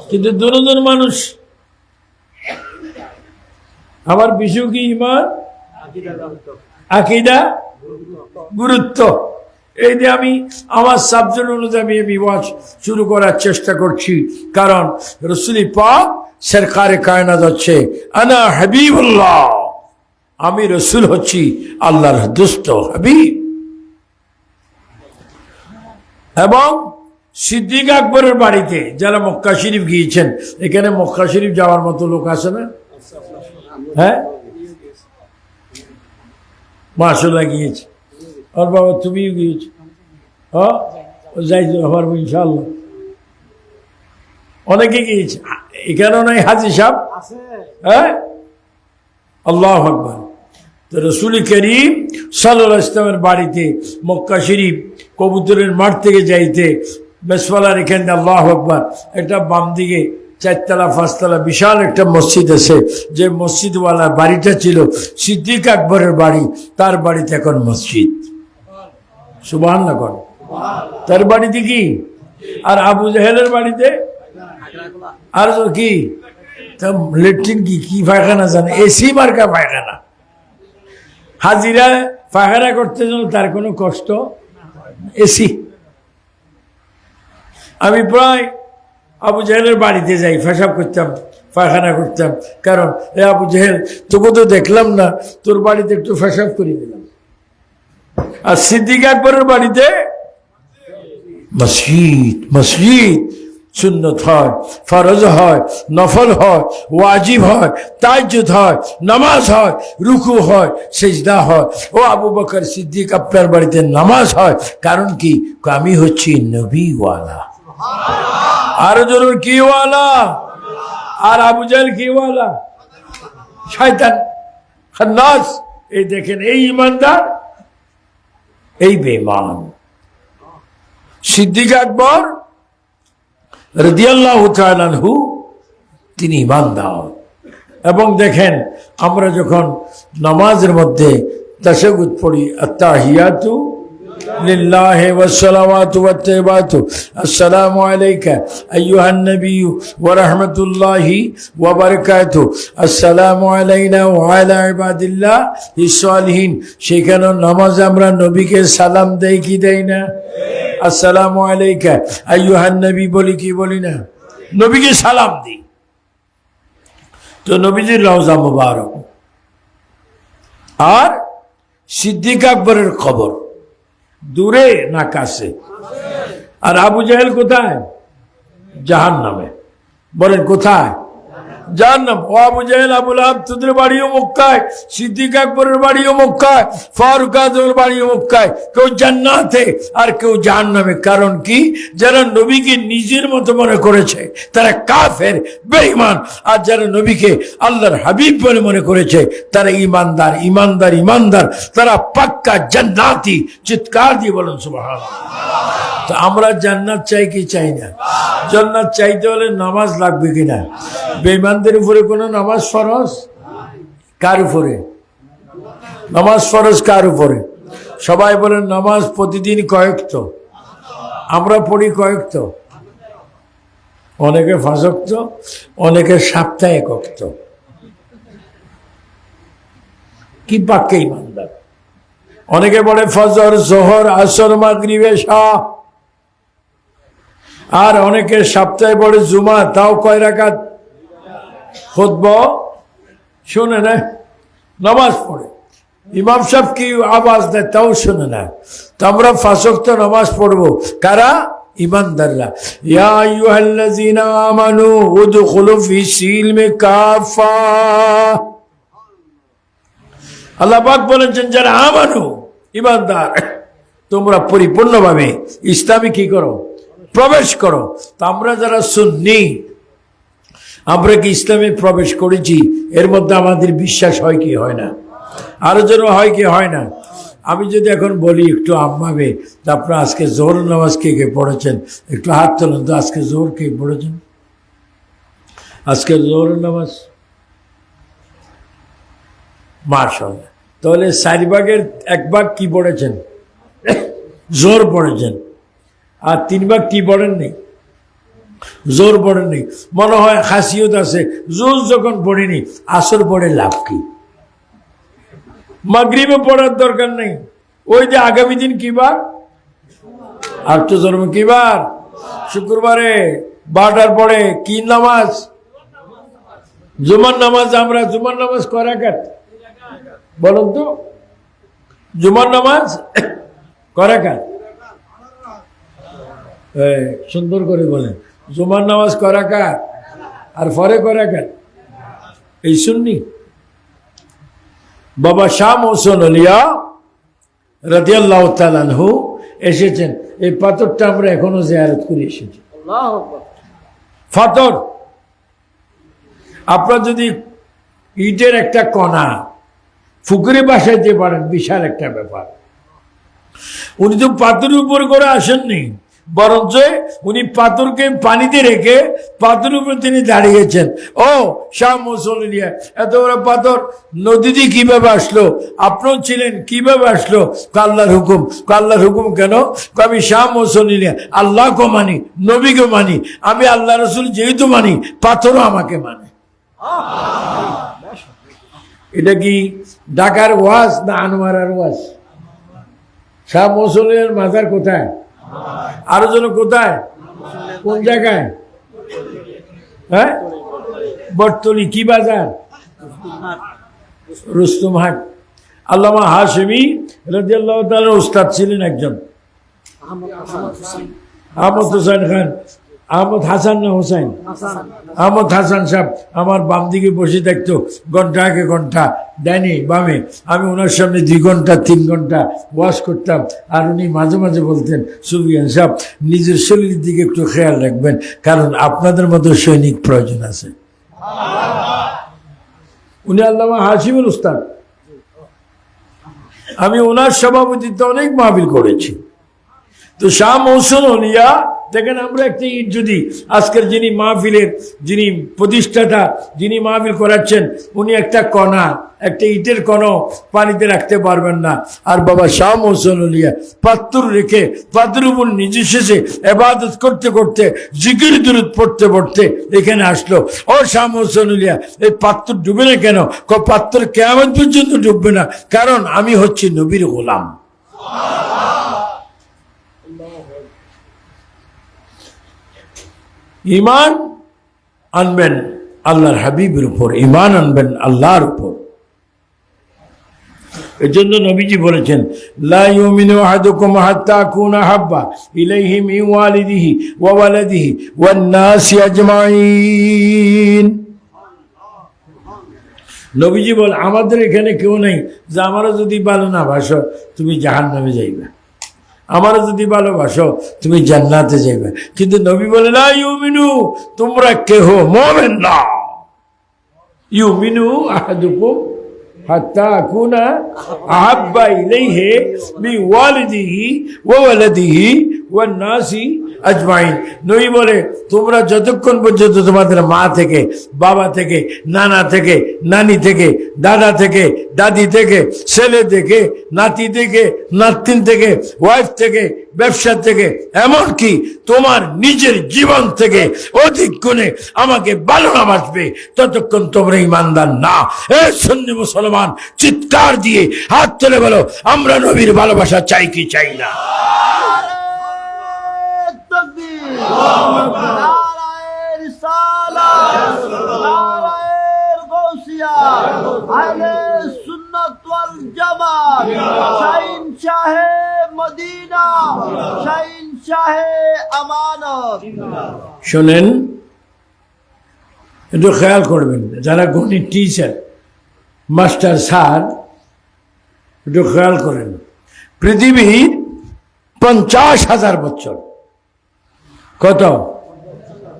কিন্তু দুজন মানুষ আমার বিষয় কি ইমান আকীদা গুরুত্ব। এই যে আমি আমার সাবজেক্ট অনুযায়ী আমি ওয়াজ শুরু করার চেষ্টা করছি, কারণ রাসূল পাক সরকারে কায়নাত হচ্ছে আনা হাবিবুল্লাহ, আমি রাসূল হচ্ছি আল্লাহর দোস্ত হাবিব। এবং সিদ্দিক আকবরের বাড়িতে যারা মক্কা শরীফ গিয়েছেন, এখানে মক্কা শরীফ যাওয়ার মতো লোক আছে না? হ্যাঁ, মাশাআল্লাহ গিয়েছে। আর বাবা তুমিও গিয়েছো? হ্যাঁ, যাইতে পারবো ইনশাআল্লাহ। অনেকে গিয়েছে, এখানেও নাই হাজী সাহেব। হ্যাঁ, আল্লাহু আকবার। তো রাসূল করিম সাল্লাল্লাহু আলাইহি ওয়াসাল্লামের বাড়িতে মক্কা শরীফ কবুতরের মাঠ থেকে যাইতে বেসওয়ালার এখানে আল্লাহু আকবার একটা বাম দিকে 4তলা 5তলা বিশাল একটা মসজিদ আছে, যে মসজিদওয়ালার বাড়িটা ছিল সিদ্দিক আকবরের বাড়ি, তার বাড়িতে এখন মসজিদ। সুবহানাল্লাহ কর। তার বাড়িতে কি? আর আবু জাহেলের বাড়িতে আর কি লেট্রিন কি পায়খানা জানে, এসি মার্কা পায়খানা। হাজিরা পায়খানা করতে যেন তার কোনো কষ্ট, এসি। আমি প্রায় আবু জাহেলের বাড়িতে যাই, পেশাব করতাম, পায়খানা করতাম, কারণ এ আবু জাহেল তোকে তো দেখলাম না, তোর বাড়িতে একটু পেশাব করে দিলাম। আর সিদ্দিক আকবরের বাড়িতে মসজিদ। মসজিদ সুন্নত হয়, ফরজ হয়, নফল হয়, ওয়াজিব হয়, তাহাজ্জুদ হয়, নামাজ হয়, রুকু হয়, সিজদা হয়। ও আবু বকর সিদ্দিক আপনার বাড়িতে নামাজ হয়, কারণ কি? আমি হচ্ছি নবীওয়ালা। আর জরুর কি ওয়ালা? আর আবু জাহেল কি ওয়ালা? শয়তান, খান্নাস। এই দেখেন, এই ইমানদার, এই বেঈমান। সিদ্দিক আকবর রাদিয়াল্লাহু তাআলা আনহু তিনি ইমানদার। এবং দেখেন, আমরা যখন নামাজের মধ্যে তাশাহুদ পড়ি, আত্তাহিয়াতু লিল্লাহি ওয়াস সালাওয়াতু ওয়াত তাইয়্যিবাতু, আসসালামু আলাইকা আইয়ুহান নাবিয়্যু ওয়া রাহমাতুল্লাহি ওয়া বারাকাতুহু, আসসালামু আলাইনা ওয়া আলা ইবাদিল্লাহিস সালিহিন। সেখানে নামাজে আমরা নবীকে সালাম দেই কি দেই না? আসসালামু আলাইকা আইয়ুহান নবী বলি কি বলি না? নবীকে সালাম দিই। তো নবীজির রওজা মুবারক। আর সিদ্দিক আকবরের খবর দূরে না কাছে? আর আবু জাহেল কোথায়? জাহান্নামে। বলেন কোথায়? জাহান্নাম। ও আবু জাহেল, আবু লাহাব, তোদের বাড়িও মক্কায়, সিদ্দিক আকবরের বাড়িও মক্কায়, ফারুক আজমের বাড়িও মক্কায়। কেউ জান্নাতে আর কেউ জাহান্নামে। কারণ কি? যারা নবীকে নিজের মতো মনে করেছে তারা কাফের, বেঈমান। আর যারা নবীকে আল্লাহর হাবিব বলে মনে করেছে তারা ইমানদার, ইমানদার, ইমানদার। তারা পাক্কা জান্নাতি। চিৎকার দিয়ে বলেন সুবহানাল্লাহ। তো আমরা জান্নাত চাই কি চাই না? জান্নাত চাইতে হলে নামাজ লাগবে কিনা? বেঈমানদের উপরে কোনো নামাজ ফরজ? কার উপরে নামাজ ফরজ? কার উপরে? সবাই বলেন নামাজ প্রতিদিন কয়েকত? আমরা পড়ি কয়েকত? অনেকে 5 ওয়াক্ত, অনেকে সপ্তাহে 1 ওয়াক্ত। কি পাক্কা ইমানদার? অনেকে বলে ফজর, জোহর, আসর, মাগরিব, এশা। আর অনেকে সপ্তাহে পড়ে জুমা, তাও কয় রাকাত? খুতবা শোনে না, নামাজ পড়ে। ইমাম সাহেব কি আওয়াজ দেয় তাও শোনে না। তো আমরা 5 ওয়াক্ত নামাজ পড়বো কারা? ইমানদাররা। ইয়া আইয়ুহাল্লাযীনা আমানু উদখুলু ফিস সিলমি কাফা। আল্লাহ পাক বলেছেন যারা আমানু, ইমানদার, তোমরা পরিপূর্ণভাবে ইসলামে কি করো? প্রবেশ করো। তা আমরা যারা সুন্নি, আমরা কি ইসলামে প্রবেশ করেছি? এর মধ্যে আমাদের বিশ্বাস হয় কি হয় না? আরো যেন হয় কি হয় না? আমি যদি এখন বলি একটু আম্মাবে, আপনারা আজকে জোহর নামাজ কে কে পড়েছেন? একটু হাত তোলেন তো। আজকে জোহর কে পড়েছেন? আজকে জোহর নামাজ মাশাআল্লাহ। তাহলে 4 ভাগের 1 ভাগ কি পড়েছেন? জোহর পড়েছেন। আর 3 ভাগ কি পড়েন নেই? জোর পড়েনি, মনে হয় খাসিয়ত আছে, জোর যখন পড়েনি আসর পড়ে লাভ কি? মাগরিবে পড়ার দরকার নেই। ওই যে আগামী দিন কি বার? আটটা জন্ম কি বার? শুক্রবারে 12টার পরে কি নামাজ? জুমার নামাজ। আমরা জুমার নামাজ কয় রাকাত বলুন তো? জুমার নামাজ কয় রাকাত? সুন্দর করে বলেন, জুমার নামাজ কয় রাকাত আর পরে কয় রাকাত? এই সুন্নি। বাবা শাহ মহসিন আলিয়া রাদিয়াল্লাহু তাআলা আনহু এসেছেন। এই পাথরটা আমরা এখনো জিয়ারত করে এসেছি। পাথর আপনার যদি ইটের একটা কণা পুকুরে বাসাইতে পারেন, বিশাল একটা ব্যাপার। উনি তো পাথরের উপর করে আসেননি, বরঞ্চ উনি পাথরকে পানিতে রেখে পাথরের উপর তিনি দাঁড়িয়েছেন। ও শাহ মহসিন আলিয়া, এত বড় পাথর নদীতে কিভাবে আসলো? আপনিও ছিলেন, কিভাবে আসলো? আল্লাহর হুকুম। আল্লাহর হুকুম কেন? আমি শাহ মহসিন আলিয়া আল্লাহকে মানি, নবীকে মানি। আমি আল্লাহ রসুল যেহেতু মানি, পাথরও আমাকে মানে। এটা কি ঢাকার ওয়াজ না আনোয়ারার ওয়াজ? শাহ মহসিন আলিয়ার মাজার কোথায়? আরো যেন কোথায়? কোন জায়গায়? হ্যাঁ, বটতলি। কি বাজার? রুস্তমহাট। আল্লামা হাশেমি রাদিয়াল্লাহু তাআলা উস্তাদ ছিলেন একজন, আহমদ হোসেন খান, আহমদ হাসান না হোসেন? আহমদ হাসান সাহেব আমার বাম দিকে বসে থাকতো ঘন্টা আগে ঘন্টা, ডাইনি বামে। আমি ওনার সামনে 2 ঘন্টা 3 ঘন্টা ওয়াজ করতাম। আর উনি মাঝে মাঝে বলতেন, সুফিয়ান সাহেব নিজের শরীরের দিকে একটু খেয়াল রাখবেন, কারণ আপনাদের মতো সৈনিক প্রয়োজন আছে। উনি আল্লামা হাশিমের উস্তাদ। আমি ওনার সভাপতিত্বে অনেক মাহফিল করেছি। তো শাহ মহসিন আলিয়া দেখেন, আমরা একটা ইট যদি আজকের যিনি মাহফিলের যিনি প্রতিষ্ঠাতা, যিনি মাহফিল করাচ্ছেন, উনি একটা কণা, একটা ইটের কণা পানিতে রাখতে পারবেন না। আর বাবা শাহ মহসিন আলিয়া পাথর রেখে পাথরের উপর নিজে শেষে ইবাদত করতে করতে, জিকির দুরূদ পড়তে পড়তে এখানে আসলো। ও শাহ মহসিন আলিয়া, এই পাথর ডুবে না কেন? পাথর কিয়ামত পর্যন্ত ডুববে না, কারণ আমি হচ্ছি নবীর গোলাম। ইমান আনবেন আল্লাহর হাবিবের উপর, ইমান আনবেন আল্লাহর উপর। এজন্য নবীজি বলেছেন, লা ইউমিনু আহাদুকুম হাত্তা আকুনা হাব্বা ইলাইহি মিন ওয়ালিদিহি ওয়া ওয়ালাদিহি ওয়ান নাসি আজমাইন। নবীজি বল, আমাদের এখানে কেউ নেই যে আমারও যদি ভালো না বাসো তুমি জাহান্নামে যাইবে, আমারও যদি ভালোবাসো তুমি জান্নাতে যাইবে। কিন্তু নবী বলে, লা ইউমিনু, তোমরা কেহ মুমিন না। ইউমিনু আহাদুকুম হাত্তা আকুনা আহাব্বা ইলাইহি মিন ওয়ালিদিহি ওয়া ওয়ালাদিহি ওয়ান নাসি আজমাইন। নবী বলে, তোমরা যতক্ষণ পর্যন্ত তোমাদের মা থেকে, বাবা থেকে, নানা থেকে, নানি থেকে, দাদা থেকে, দাদি থেকে, ছেলে থেকে, নাতি থেকে, নাতিন থেকে, ওয়াইফ থেকে, ব্যবসা থেকে, এমনকি তোমার নিজের জীবন থেকে অধিক গুণে আমাকে ভালো না বাসবে, ততক্ষণ তোমরা ইমানদার না। এ সুন্নি মুসলমান চিৎকার দিয়ে হাত তুলে বলো, আমরা নবীর ভালোবাসা চাই কি চাই না? শোনেন, একটু খেয়াল করবেন, যারা গণিত টিচার, মাস্টার স্যার, একটু খেয়াল করেন। পৃথিবীর 50,000 বছর, কত?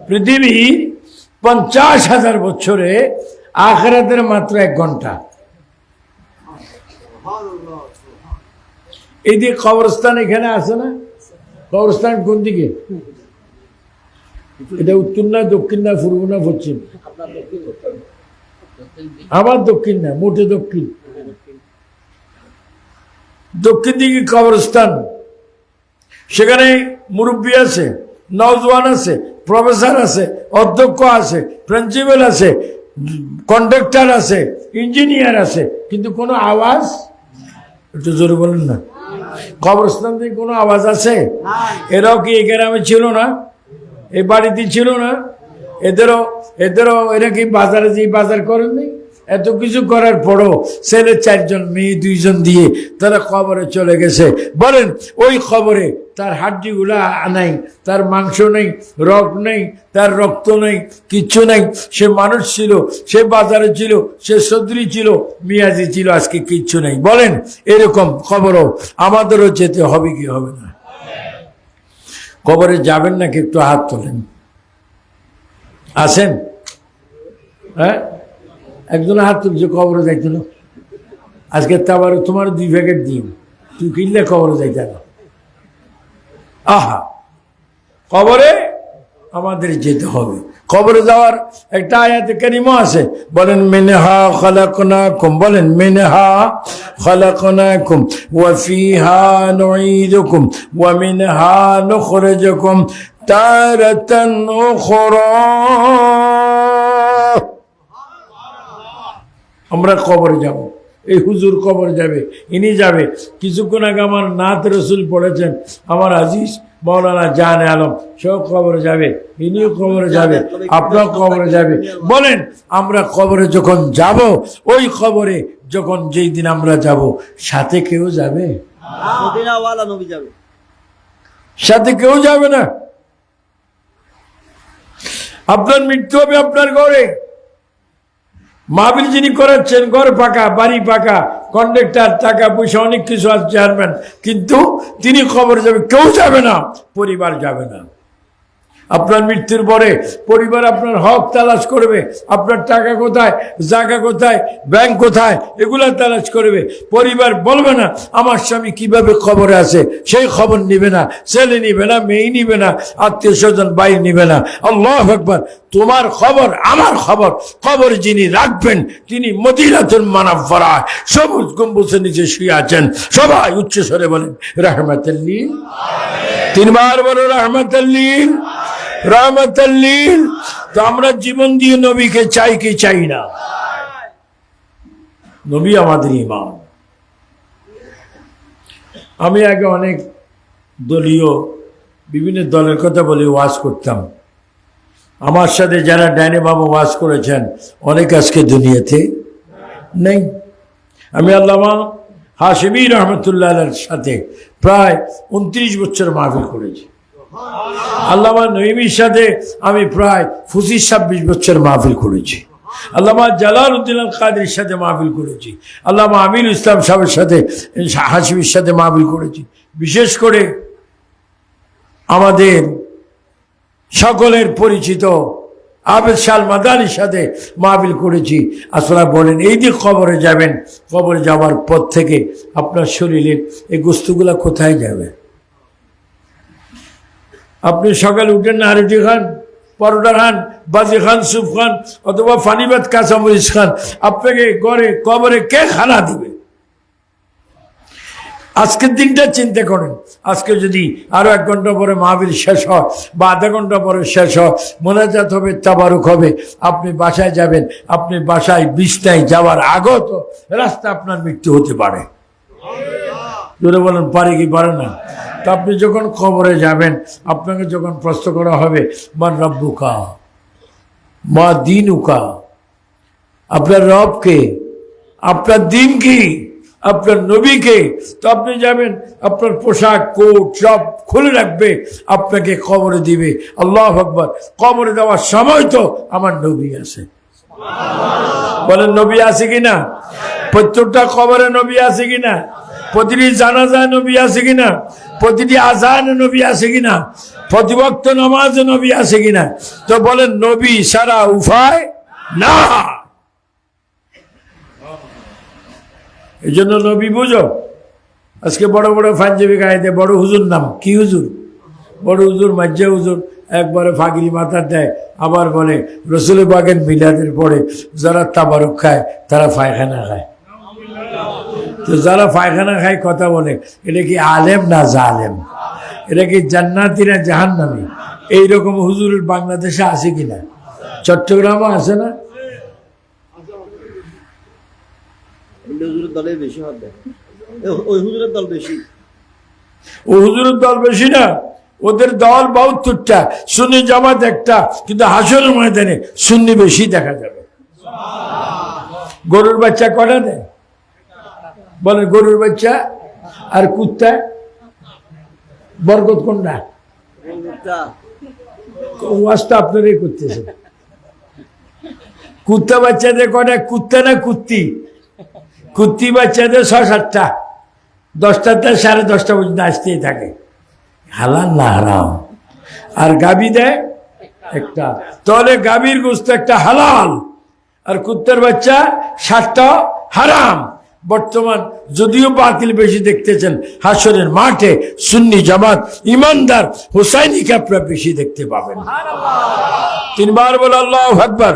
পৃথিবীর 50,000 বছরে আখিরাতের মাত্র 1 ঘন্টা। এই যে কবরস্থান এখানে আছে না, কবরস্থান কোন দিকে? এটা উত্তর না দক্ষিণ না পূর্ব না পশ্চিম? আমার দক্ষিণ না, মোটে দক্ষিণ। দক্ষিণ দিকে কবরস্থান, সেখানে মুরব্বী আছে, নওজওয়ান আছে, প্রফেসর আছে, অধ্যক্ষ আছে, প্রিন্সিপাল আছে, কন্ডাক্টর আছে, ইঞ্জিনিয়ার আছে, কিন্তু কোনো আওয়াজ, একটু জোরে বলেন না, কবরস্থান থেকে কোনো আওয়াজ আছে? এরাও কি এই গ্রামে ছিল না? এই বাড়িতে ছিল না? এদেরও এরা কি বাজারে যে বাজার করেননি? এত কিছু করার পরও ছেলে 4 জন, মেয়ে 2 জন দিয়ে তারা কবরে চলে গেছে। বলেন ওই কবরে তার হাড্ডিগুলা নাই, তার মাংস নেই, রক নেই, তার রক্ত নেই, কিচ্ছু নেই। সে মানুষ ছিল, সে বাজারে ছিল, সে সদরি ছিল, মিয়াজি ছিল, আজকে কিচ্ছু নেই। বলেন এরকম কবরও আমাদেরও যেতে হবে কি হবে না? কবরে যাবেন নাকি? একটু হাত তোলেন। আসেন? হ্যাঁ, একজন হাত তুলছে কবরে যাইতে না। আজকে তোমার 2 প্যাকেট দিন, তুই কিনলে কবরে যাইতে না। আহা, কবরে আমাদের যেতে হবে। কবরে যাওয়ার একটা আয়াতে কারিমা আছে, বলেন মিনহা খালাকনাকুম, বলেন মিনহা খালাকনাকুম ওয়া ফিহা নুঈদুকুম ওয়া মিনহা নুখরিজুকুম তারাতান উখরা। আমরা কবরে যাব, এই হুজুর কবরে যাবে, ইনি যাবে। কিছুক্ষণ আগে আমার নাত রসুল পড়েছেন, আমার আজিজ মৌলানা জানে আলম, সেও কবরে যাবে, ইনিও কবরে যাবে, আপনার কবরে যাবে। বলেন আমরা কবরে যখন যাব, ওই কবরে যখন যেই দিন আমরা যাব, সাথে কেউ যাবে? সাথে কেউ যাবে না। আপনার মৃত্যু হবে আপনার ঘরে। মাহফিল যিনি করাচ্ছেন, ঘর পাকা, বাড়ি পাকা, কন্ডাক্টর, টাকা পয়সা অনেক কিছু আছে, চেয়ারম্যান, কিন্তু তিনি খবর যাবে, কেউ যাবে না, পরিবার যাবে না। আপনার মৃত্যুর পরে পরিবার আপনার হক তালাশ করবে, আপনার টাকা কোথায়, জায়গা কোথায়, ব্যাংক কোথায়, এগুলা তালাশ করবে। পরিবার বলবে না আমার স্বামী কিভাবে খবরে আছে, সেই খবর নিবে না, ছেলে নিবে না, মেয়ে নিবে না, আত্মীয় স্বজন ভাই নিবে না। আল্লাহু আকবার। তোমার খবর আমার খবর, খবর যিনি রাখবেন তিনি মদিনাতুল মুনাওয়ারা সবুজ গম্বুজের নিচে শুয়ে আছেন। সবাই উচ্চ স্বরে বলেন রাহমাতুল লিল। 3 বার বলো রাহমাতুল লিল, রাহমাতুল লিল। তো আমরা জীবন দিয়ে নবীকে চাই কি চাই না? নবী আমাদের ইমাম। আমি আগে অনেক দলীয় বিভিন্ন দলের কথা বলে ওয়াজ করতাম। আমার সাথে যারা ডাইনে বাবু ওয়াজ করেছেন অনেক আজকে দুনিয়াতে নেই। আমি আল্লামা হাশেমি রহমতুল্লাহর সাথে প্রায় 29 বছর মাহফিল করেছি। আল্লামা নঈমীর সাথে আমি প্রায় 25-26 বছর মাহফিল করেছি। আল্লামা জালালউদ্দিন আল কাদেরীর সাথে মাহফিল করেছি। আল্লামা আমিনুল ইসলাম সাহেবের সাথে, হাশিমির সাথে মাহফিল করেছি। বিশেষ করে আমাদের সকলের পরিচিত আবেদ শাহ মাদানির সাথে মাহফিল করেছি। আসলে বলেন এই যে কবরে যাবেন, কবরে যাওয়ার পর থেকে আপনার শরীরের এই গোস্তগুলা কোথায় যাবে? আপনি সকালে উঠেন না, রুটি খান, পরোটা খান, বাজি খান, স্যুপ খান, অথবা ফানিবাদ কাঁচামরিচ খান, আপনাকে ঘরে কবরে কে খানা দিবে? আজকের দিনটা চিন্তা করেন। আজকে যদি আরো 1 ঘন্টা পরে মাহফিল শেষ হয় বা আধা ঘন্টা পরে শেষ হয়, মোনাজাত হবে, তাবারুক হবে, আপনি বাসায় যাবেন, আপনি বাসায় বিছনায় যাওয়ার আগেও তো রাস্তা আপনার মৃত্যু হতে পারে। জোরে বলেন পারে কি পারে না? তা আপনি যখন কবরে যাবেন, আপনাকে যখন প্রশ্ন করা হবে মান রব্বুকা মা দীনুকা, আপনার রবকে, আপনার দিন কি, আপনার নবীকে, তো আপনি যাবেন, আপনার পোশাক কোট সব খুলে রাখবে, আপনাকে কবরে দিবে। আল্লাহু আকবার। কবরে দেওয়ার সময় তো আমার নবী আছে। বলেন নবী আছে কিনা? প্রত্যেকটা কবরে নবী আছে কিনা? প্রতিটি জানাজায় নবী আছে কিনা? প্রতিটি আজানে নবী আছে কিনা? প্রতিবক্ত নামাজে নবী আছে কিনা? তো বলেন নবী সারা উপায় না। এই জন্য নবী বুঝো। আজকে বড় বড় পাঞ্জাবি গায়ে বড় হুজুর নাম কি হুজুর, বড় হুজুর, মাজ্জা হুজুর, একবারে ফাগিলি মাথা দেয়, আবার বলে রসুল পাকের মিলাদের পরে যারা তাবারুক খায় তারা পায়খানা খায়। তো যারা পায়খানা খায় কথা বলে, এটা কি আলেম না জালেম? এটা কি জান্নাতি না জাহান্নামী? এইরকম হুজুরের বাংলাদেশে আছে কিনা? চট্টগ্রামও আছে না? হুজুরের দলে বেশি হাত দেয়, ওই হুজুরের দল বেশি। ও হুজুরের দল বেশি না, ওদের দল ৭২টা, সুন্নি জামাত একটা, কিন্তু হাসরের ময়দানে সুন্নি বেশি দেখা যাবে। গরুর বাচ্চা কটা দেয় বলেন? গরুর বাচ্চা আর কুত্তা বরকত কোনটা? ওয়াজটা আপনারাই করতেছেন। কুত্তা বাচ্চাদের কটা? কুত্তা না কুত্তি? কুত্তি বাচ্চাদের ৬-৭টা, 10টাতে 10:30 পর্যন্ত আসতেই থাকে। হালাল না হারাম? আর গাবি দেয় একটা, তাহলে গাবির গোস্ত একটা হালাল, আর কুত্তার বাচ্চা 7টা হারাম। বর্তমান যদিও বাতিল বেশি দেখতেছেন, হাসরের মাঠে সুন্নি জামাত ইমানদার হুসাইনিকে আপনারা বেশি দেখতে পাবেন। 3 বার বলে আল্লাহু আকবার,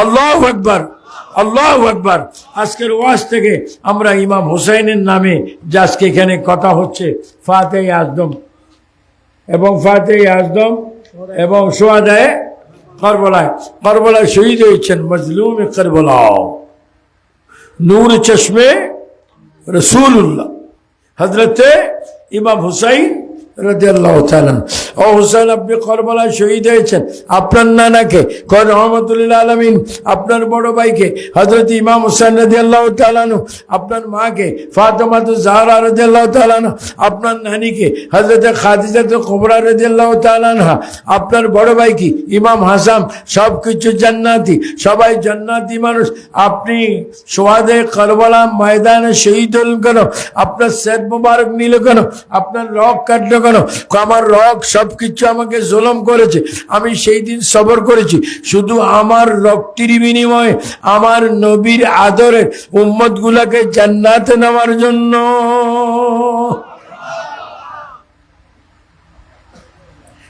আল্লাহু আকবার, আল্লাহু আকবার। আজকের ওয়াজ থেকে আমরা ইমাম হুসাইনের নামে যে আজকে এখানে কথা হচ্ছে, ফাতিহা আজম এবং ফাতিহা আজম এবং শুহাদায়ে কারবালায়, কারবালায় শহীদ হয়েছেন মজলুম-এ কারবালা নূর চশমে রসুল্লাহ হযরতে ইমাম হুসাইন রাদিয়াল্লাহু তাআলা। ও হুসাইন, আপনি কারবালায় শহীদ হয়েছেন। আপনার নানাকে রহমাতুল্লিল আলামিন, আপনার বড় ভাইকে হযরত ইমাম হুসাইন রাদিয়াল্লাহু তাআলা, আপনার মাকে ফাতেমাতুজ জাহরা রাদিয়াল্লাহু তাআলা, আপনার নানিকে হযরত খাদিজাতুল কুবরা রাদিয়াল্লাহু তাআলা, আপনার বড় ভাই কি ইমাম হাসান, সবকিছু জান্নাতি, সবাই জান্নাতি মানুষ। আপনি শুহাদে কারবালা ময়দানে শহীদ হলেন কেন? আপনার সেদ মুবারক নিল কেন? আপনার রগ কাটলো কেন? আমার রগ সবকিছু আমাকে জুলুম করেছে, আমি সেই দিন সবর করেছি, শুধু আমার রক্তের বিনিময়ে আমার নবীর আদরের উম্মত গুলাকে জান্নাতে নেওয়ার জন্য।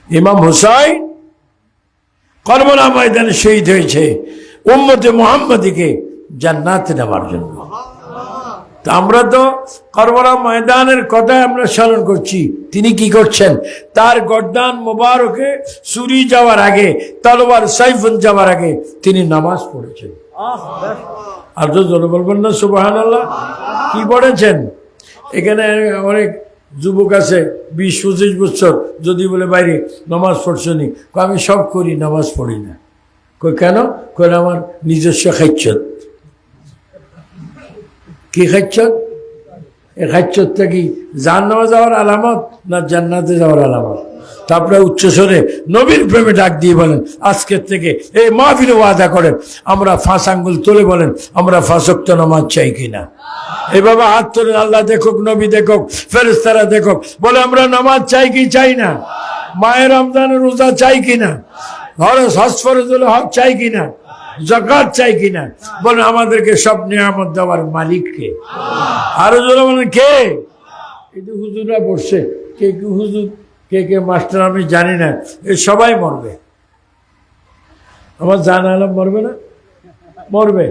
ইমাম হুসাইন কারবালা ময়দানে শহীদ হয়েছে উম্মতে মুহাম্মাদীকে জান্নাতে নেওয়ার জন্য। আমরা তো কারবালা ময়দানের কথাই আমরা স্মরণ করছি। তিনি কি করছেন? তার গর্দান মোবারকে ছুরি যাওয়ার আগে, তলোয়ার সাইফুন যাওয়ার আগে তিনি নামাজ পড়েছেন। আর তো জোরে বলবেন না সুবহানাল্লাহ? কি পড়েছেন? এখানে অনেক যুবক আছে 20-25 বছর, যদি বলে বাইরে নামাজ পড়ছো নি, আমি সব করি, নামাজ পড়ি না। কেন? আমার নিজস্ব খাইচ্ছত। কি খাচ্ছত? এ খাচ্ছতটা কি জাহান্নামে যাওয়ার আলামত না জান্নাতে যাওয়ার আলামত? তারপরে উচ্চস্বরে নবীর প্রেমে ডাক দিয়ে বলেন, আজকের থেকে এই মাহফিলে ওয়াদা করেন, আমরা 5 আঙ্গুল তুলে বলেন, আমরা 5 ওয়াক্ত নামাজ চাই কিনা? এভাবে হাত তোলেন, আল্লাহ দেখুক, নবী দেখুক, ফেরেশতারা দেখুক, বলে আমরা নামাজ চাই কি চাই না? মায়ের রমজানের রোজা চাই কিনা? হজ ফরজুল হক চাই কিনা? যাকাত চাই কিনা? বলেন আমাদেরকে সব নিয়ামত দেওয়ার মালিক কে? আরো জোরে বলেন কে? এই যে হুজুররা বসছে, কে কে হুজুর, কে কে মাস্টার আমি জানি না, এ সবাই মরবে। আমার জান আলম মরবে না? মরবে।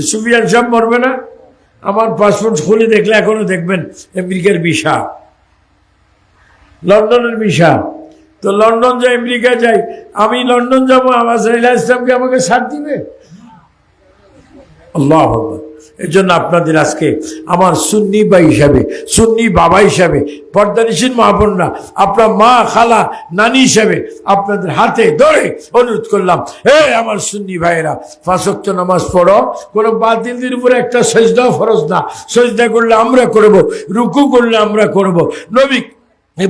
সুফিয়ান সাহেব মরবে না? আমার পাসপোর্ট খুলে দেখলে এখনো দেখবেন আমেরিকার ভিসা, লন্ডনের ভিসা। তো লন্ডন যাই, আমেরিকা যাই, আমি লন্ডন যাবো, আমার ইসলামকে আমাকে ছাড় দিবে? আল্লাহু আকবার। এর জন্য আপনাদের আজকে আমার সুন্নি ভাই হিসাবে, সুন্নি বাবা হিসাবে, পর্দানিসীন মা বোনরা, আপনার মা, খালা, নানি হিসাবে আপনাদের হাতে ধরে অনুরোধ করলাম, আমার সুন্নি ভাইয়েরা, 5 ওয়াক্ত নামাজ পড়ো। কোনো বাতিলদের উপরে একটা সেজদা ফরজ না। সেজদা করলে আমরা করব, রুকু করলে আমরা করব, নবী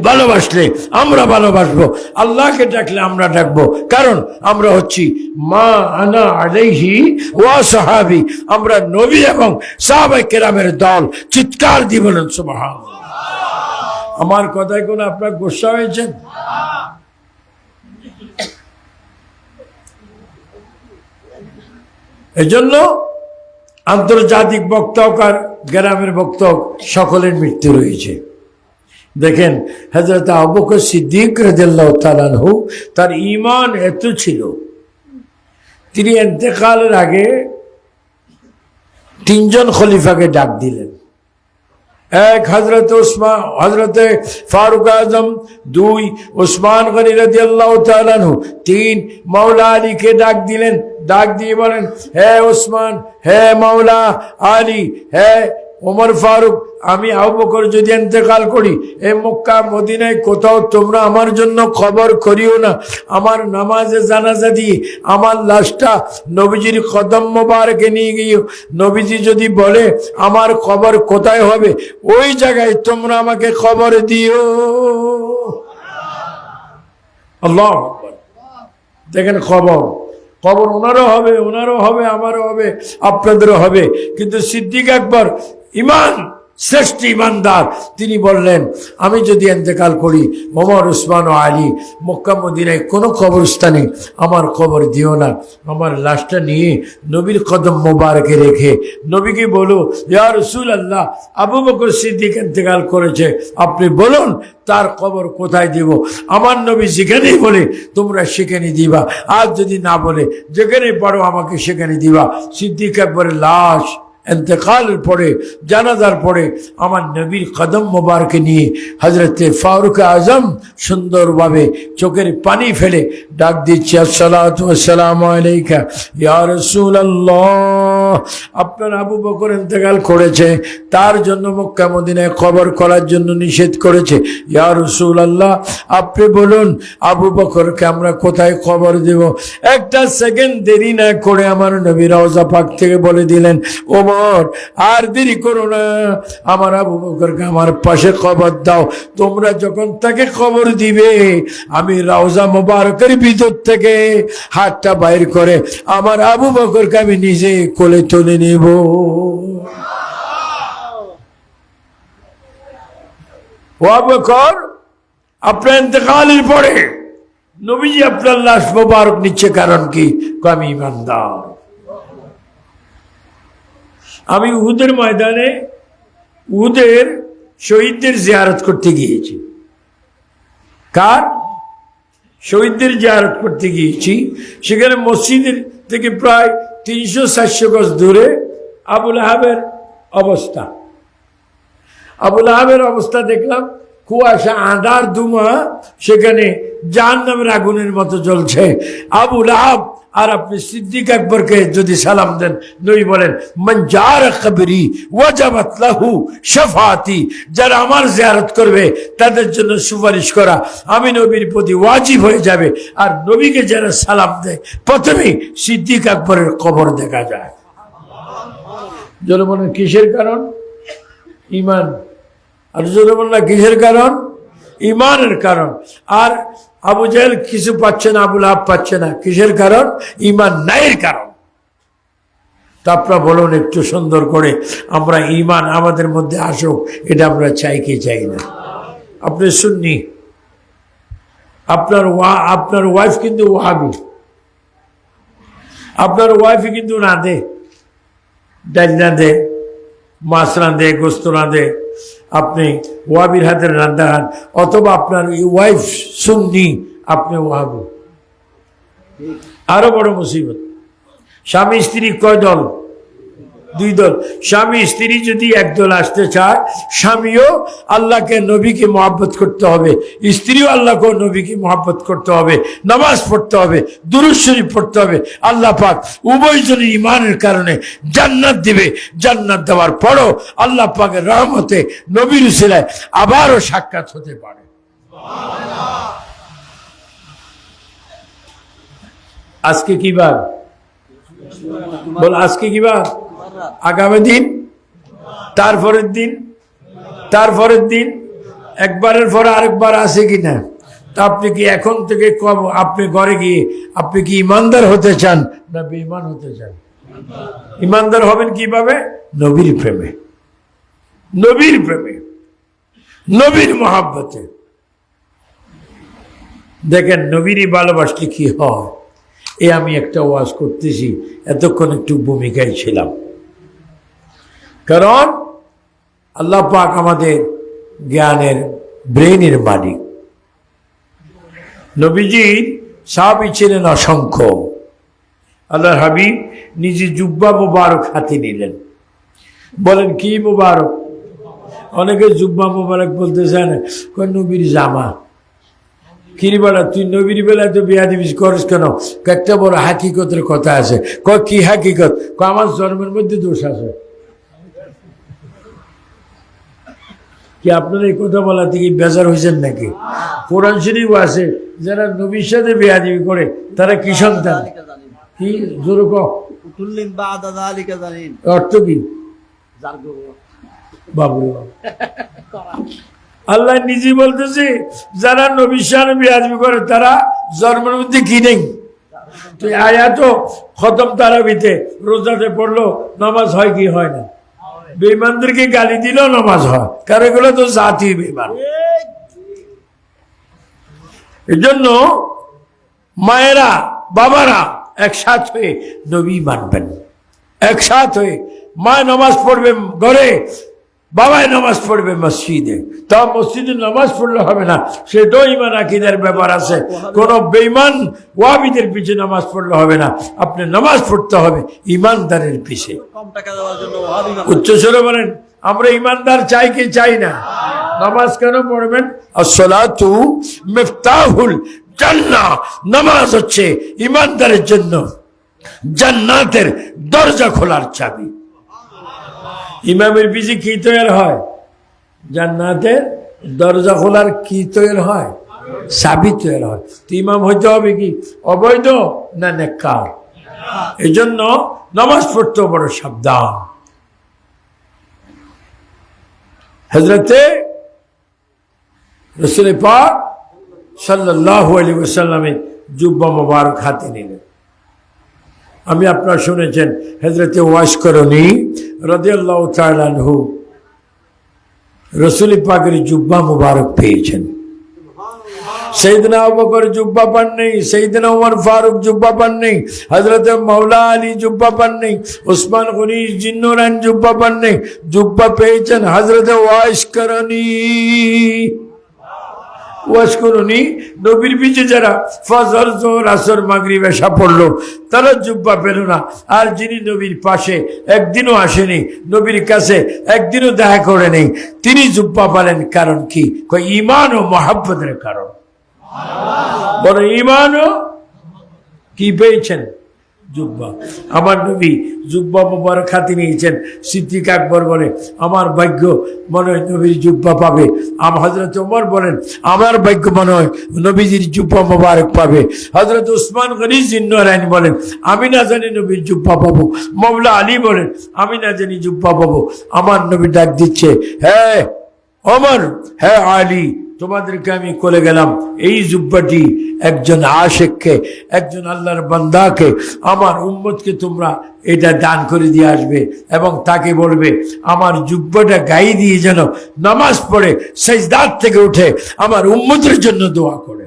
ভালোবাসলে আমরা ভালোবাসবো, আল্লাহকে ডাকলে আমরা ডাকবো, কারণ আমরা হচ্ছি মা আনা আলাইহি ওয়া সাহাবী, আমরা নবী এবং সাহাবায়ে কেরামের দল। চিৎকার দিয়ে বলেন সুবহানাল্লাহ। আমার কথায় কোনো আপনার গোসা হয়েছেন? এজন্য আন্তর্জাতিক বক্তা হোক আর গ্রামের বক্তা হোক, সকলের মৃত্যু রয়েছে। দেখেন হযরত আবু বকর সিদ্দিক রাদিয়াল্লাহু তাআলা আনহু, তার ঈমান এত ছিল, তিনি ইন্তেকালের আগে 3 জন খলিফাকে ডাক দিলেন। এক হযরতে ফারুক আজম, দুই উসমান গনি রাদিয়াল্লাহু তাআলা আনহু, তিন মাওলা আলীকে ডাক দিলেন, ডাক দিয়ে বলেন, হে উসমান, হে মাওলা আলী, হে ওমর ফারুক, আমি আবু বকর যদি ইন্তেকাল করি এ মক্কা মদিনায় কোথাও তোমরা আমার জন্য খবর করিও না। আমার নামাজে জানাজা দিয়ে আমার লাশটা নবীজির কদম মোবারকে নিয়ে গিয়ে নবীজি যদি বলে আমার খবর কোথায় হবে ওই জায়গায় তোমরা আমাকে খবর দিও। আল্লাহু আকবার। দেখেন খবর ওনারও হবে, আমারও হবে, আপনাদেরও হবে। কিন্তু সিদ্দিক আকবর ইমান, শ্রেষ্ঠ ইমানদার, তিনি বললেন আমি যদি ইন্তেকাল করি ওমর, উসমান ও আলী মক্কা মদিনায় কোনো কবরস্থানে আমার খবর দিও না। আমার লাশটা নিয়ে নবীর কদম মোবারকে রেখে নবীকে বলো, ইয়া রাসূলুল্লাহ, আবু বকর সিদ্দিক ইন্তেকাল করেছে, আপনি বলুন তার কবর কোথায় দিব। আমার নবী যেখানেই বলে তোমরা সেখানে দিবা, আর যদি না বলে যেখানে পারো আমাকে সেখানে দিবা। সিদ্দিক আকবরের লাশ ইন্তেকালের পরে, জানাজার পরে আমার নবীর কদম মোবারকে নিয়ে হযরতে ফারুক আজম সুন্দরভাবে চোখের পানি ফেলে ডাক দিচ্ছে, আসসালাতু ওয়াসসালামু আলাইকা ইয়া রাসূলুল্লাহ। আপনার আবু বকর ইন্তেকাল করেছে, তার জন্য মক্কা মদিনায় খবর করার জন্য নিষেধ করেছে। ইয়া রাসূলুল্লাহ, আপনি বলুন আবু বকরকে আমরা কোথায় খবর দেব? একটা সেকেন্ড দেরি না করে আমার নবী রওজা পাক থেকে বলে দিলেন, ওমর আর দেরি করো না, আমার আবু বকরকে আমার পাশে খবর দাও। তোমরা যখন তাকে খবর দিবে আমি রওজা মোবারকের ভিতর থেকে হাতটা বাইর করে আমার আবু বকরকে আমি নিজে কোলে তুলে নেব। ও আবু বকর, আপনার ইন্তেকালের পরে নবীজি আপনার লাশ মোবারক নিচ্ছে, কারণ কি? আমি ইমানদার। আমি উহুদের ময়দানে উহুদের শহীদদের জিয়ারত করতে গিয়েছি। কার? শহীদদের জিয়ারত করতে গিয়েছি। সেখানে মসজিদের থেকে প্রায় 300-400 গজ দূরে আবুল আহাবের অবস্থা দেখলাম। কুয়াশা, আঁধার ধুমা, সেখানে জাহান্নামের আগুনের মতো জ্বলছে। আবুল আহাব আর আপনি সিদ্দিক আকবরকে যদি সালাম দেন, নবী বলেন, মান জারা কবরি ওয়াজাবাত লাহু শাফাআতি, যারা আমার জিয়ারত করবে তাদের জন্য সুপারিশ করা আমি নবীর প্রতি ওয়াজিব হয়ে যাবে। আর নবীকে যারা সালাম দেয় প্রথমেই সিদ্দিক আকবরের কবর দেখা যায়। জনগণের কিসের কারণ? ইমান। আর জনগণরা কিসের কারণ? ইমানের কারণ। আর আবু জাহেল কিছু পাচ্ছে না, আবুল আহাব পাচ্ছে না, কিসের কারণ? ইমান নাইয়ের কারণ। তা আপনারা বলুন একটু সুন্দর করে, আমরা ইমান আমাদের মধ্যে আসুক, এটা আমরা চাই কি চাই না? আপনি সুন্নি, আপনার ওয়াইফ কিন্তু ওয়াহাবি, আপনার ওয়াইফই কিন্তু রাঁধে, ডাল রাঁধে, মাছ রাঁধে, গোস্ত রাঁধে, আপনি ওয়াহাবির হাতের রান্না খান। অথবা আপনার ওয়াইফ সুন্নি, আপনি ওয়াহাবি। আরো বড় মুসিবত, স্বামী স্ত্রী কয় দল? 2 দল। স্বামী স্ত্রী যদি একদল আসতে চায়, স্বামীও আল্লাহকে নবীকে মহব্বত করতে হবে, স্ত্রীও আল্লাহকে নবীকে মহব্বত করতে হবে, নামাজ পড়তে হবে, দুরূদ শরীফ পড়তে হবে। আল্লাহ পাক উভয়জনের ইমানের কারণে জান্নাত দিবে। জান্নাত দেওয়ার পরও আল্লাহ পাকের রহমতে নবীর উসিলায় আবারও সাক্ষাৎ হতে পারে। আজকে কি বার? বল, আজকে কি বার? আগামী দিন, তারপরের দিন, তারপরের দিন, একবারের পরে আরেকবার আছে কিনা? তা আপনি কি এখন থেকে আপনি ঘরে গিয়ে আপনি কি ইমানদার হতে চান না বেঈমান হতে চান? ইমানদার হবেন কিভাবে? নবীর প্রেমে, নবীর প্রেমে, নবীর মহাব্বতে। দেখেন নবীরই ভালোবাসলে কি হয়। আমি একটা ওয়াজ করতেছি, এতক্ষণ একটু ভূমিকায় ছিলাম, কারণ আল্লাহ পাক আমাদের জ্ঞানের ব্রেইনের মালিক। নবীজির সাহাবী ছিলেন অসংখ্য। আল্লাহর হাবিব নিজে জুব্বা মুবারক হাতে নিলেন, বলেন কি মুবারক? অনেকে জুব্বা মোবারক বলতেছেন কই নবীর জামা কিরি বেলা তুই নবীর বেলায় তো বিয়া দিবিস করিস কেন? একটা বড় হাকিকতের কথা আছে। কি হাকিকত? আমার জন্মের মধ্যে দোষ আছে। কি আপনারা এই কথা বলা থেকে বেজার হয়েছেন নাকি? কোরআন শরীফ আছে যারা নবীর সাথে বিয়া দিবি করে তারা কি সন্তান? কি জোরে কও। অর্থ কি? বাবুরে বাবু, আল্লাহ নিজে বলতেছে যারা নবীর সাথে বিয়া দিবি করে তারা জন্মের মধ্যে কি নেই। তো আয়াত খতম তারাবিতে রোজাতে পড়লো নামাজ হয় কি হয় না? বেঈমানদেরকে গালি দিলেও নামাজ হয়, কারণ এগুলো তো জাতি বেঈমান। এই জন্য মায়েরা বাবারা একসাথ হয়ে নবী মানবেন, একসাথ হয়ে মা নামাজ পড়বে ঘরে, বাবাই নামাজ পড়বে মসজিদে। তা মসজিদে নামাজ পড়লে হবে না, সেটাও ইমান আকিদের ব্যাপার আছে। কোন বেঈমান ওয়াহাবিদের পিছে নামাজ পড়লে হবে না, আপনি নামাজ পড়তে হবে ইমানদারের পিছে। উচ্চস্বরে বলেন আমরা ইমানদার চাই কি চাই না? নামাজ কেন পড়বেন? আসসালাতু মিফতাহুল জান্নাহ, নামাজ হচ্ছে ইমানদারের জন্য জান্নাতের দরজা খোলার চাবি। ইমামের পিছে কি তৈরি হয়? জান্নাতের দরজা খোলার কি তৈরি হয়? চাবি তৈরি হয়। তো ইমাম হইতে হবে কি অবৈধ না নেককার? এই জন্য নামাজ পড়তে বড় সাবধান। হযরতে রাসূল পাক সাল্লাল্লাহু আলাইহি ওয়াসাল্লামের জুব্বা মুবারক হাতে নিলেন। আমি আপনারা শুনেছেন হযরতে ওয়াইস করণী রাদিয়াল্লাহু তাআলা আনহু রাসূল পাকের জুব্বা মুবারক পেয়েছেন। সৈয়দনা আবু বকর জুব্বা পান নেই, সৈয়দনা উমর ফারুক জুব্বা পান নেই, হযরতে মাওলা আলী জুব্বা পান নেই, উসমান গনি জিন্নুরান জুব্বা পান নেই। জুব্বা পেয়েছেন হযরতে ওয়াইস করণী। ওয়াইস করণী নবীর পিছে যারা ফজর যোহর আসর মাগরিব এশা পড়লো তারা জুব্বা পেল না। আর যিনি নবীর পাশে একদিনও আসেনি, নবীর কাছে একদিনও দেখা করে নেই, তিনি জুব্বা পালেন। কারণ কি? ঈমান ও মহব্বতের কারণ। বড় ঈমান ও কি পেয়েছেন? জুব্বা। আমার নবী জুব্বা মুবারক হাতে নিয়েছেন। সিদ্দিক আকবর বলে আমার ভাগ্য মনে হয় নবীর জুব্বা পাবে। হযরত ওমর বলেন আমার ভাগ্য মনে হয় নবীজির জুব্বা মুবারক পাবে। হযরত উসমান গনি জিন্নুরাইন বলেন আমি না জানি নবীর জুব্বা পাবো। মাওলা আলী বলেন আমি না জানি জুব্বা পাবো। আমার নবী ডাক দিচ্ছে, হ্যাঁ ওমর, হ্যাঁ আলী, তোমাদেরকে আমি কোলে গেলাম। এই জুব্বাটি একজন আশিককে, একজন আল্লাহর বান্দাকে, আমার উম্মতকে তোমরা এটা দান করে দিয়ে আসবে এবং তাকে বলবে আমার জুব্বাটা গায়ে দিয়ে যেন নামাজ পড়ে সিজদার থেকে উঠে আমার উম্মতের জন্য দোয়া করে।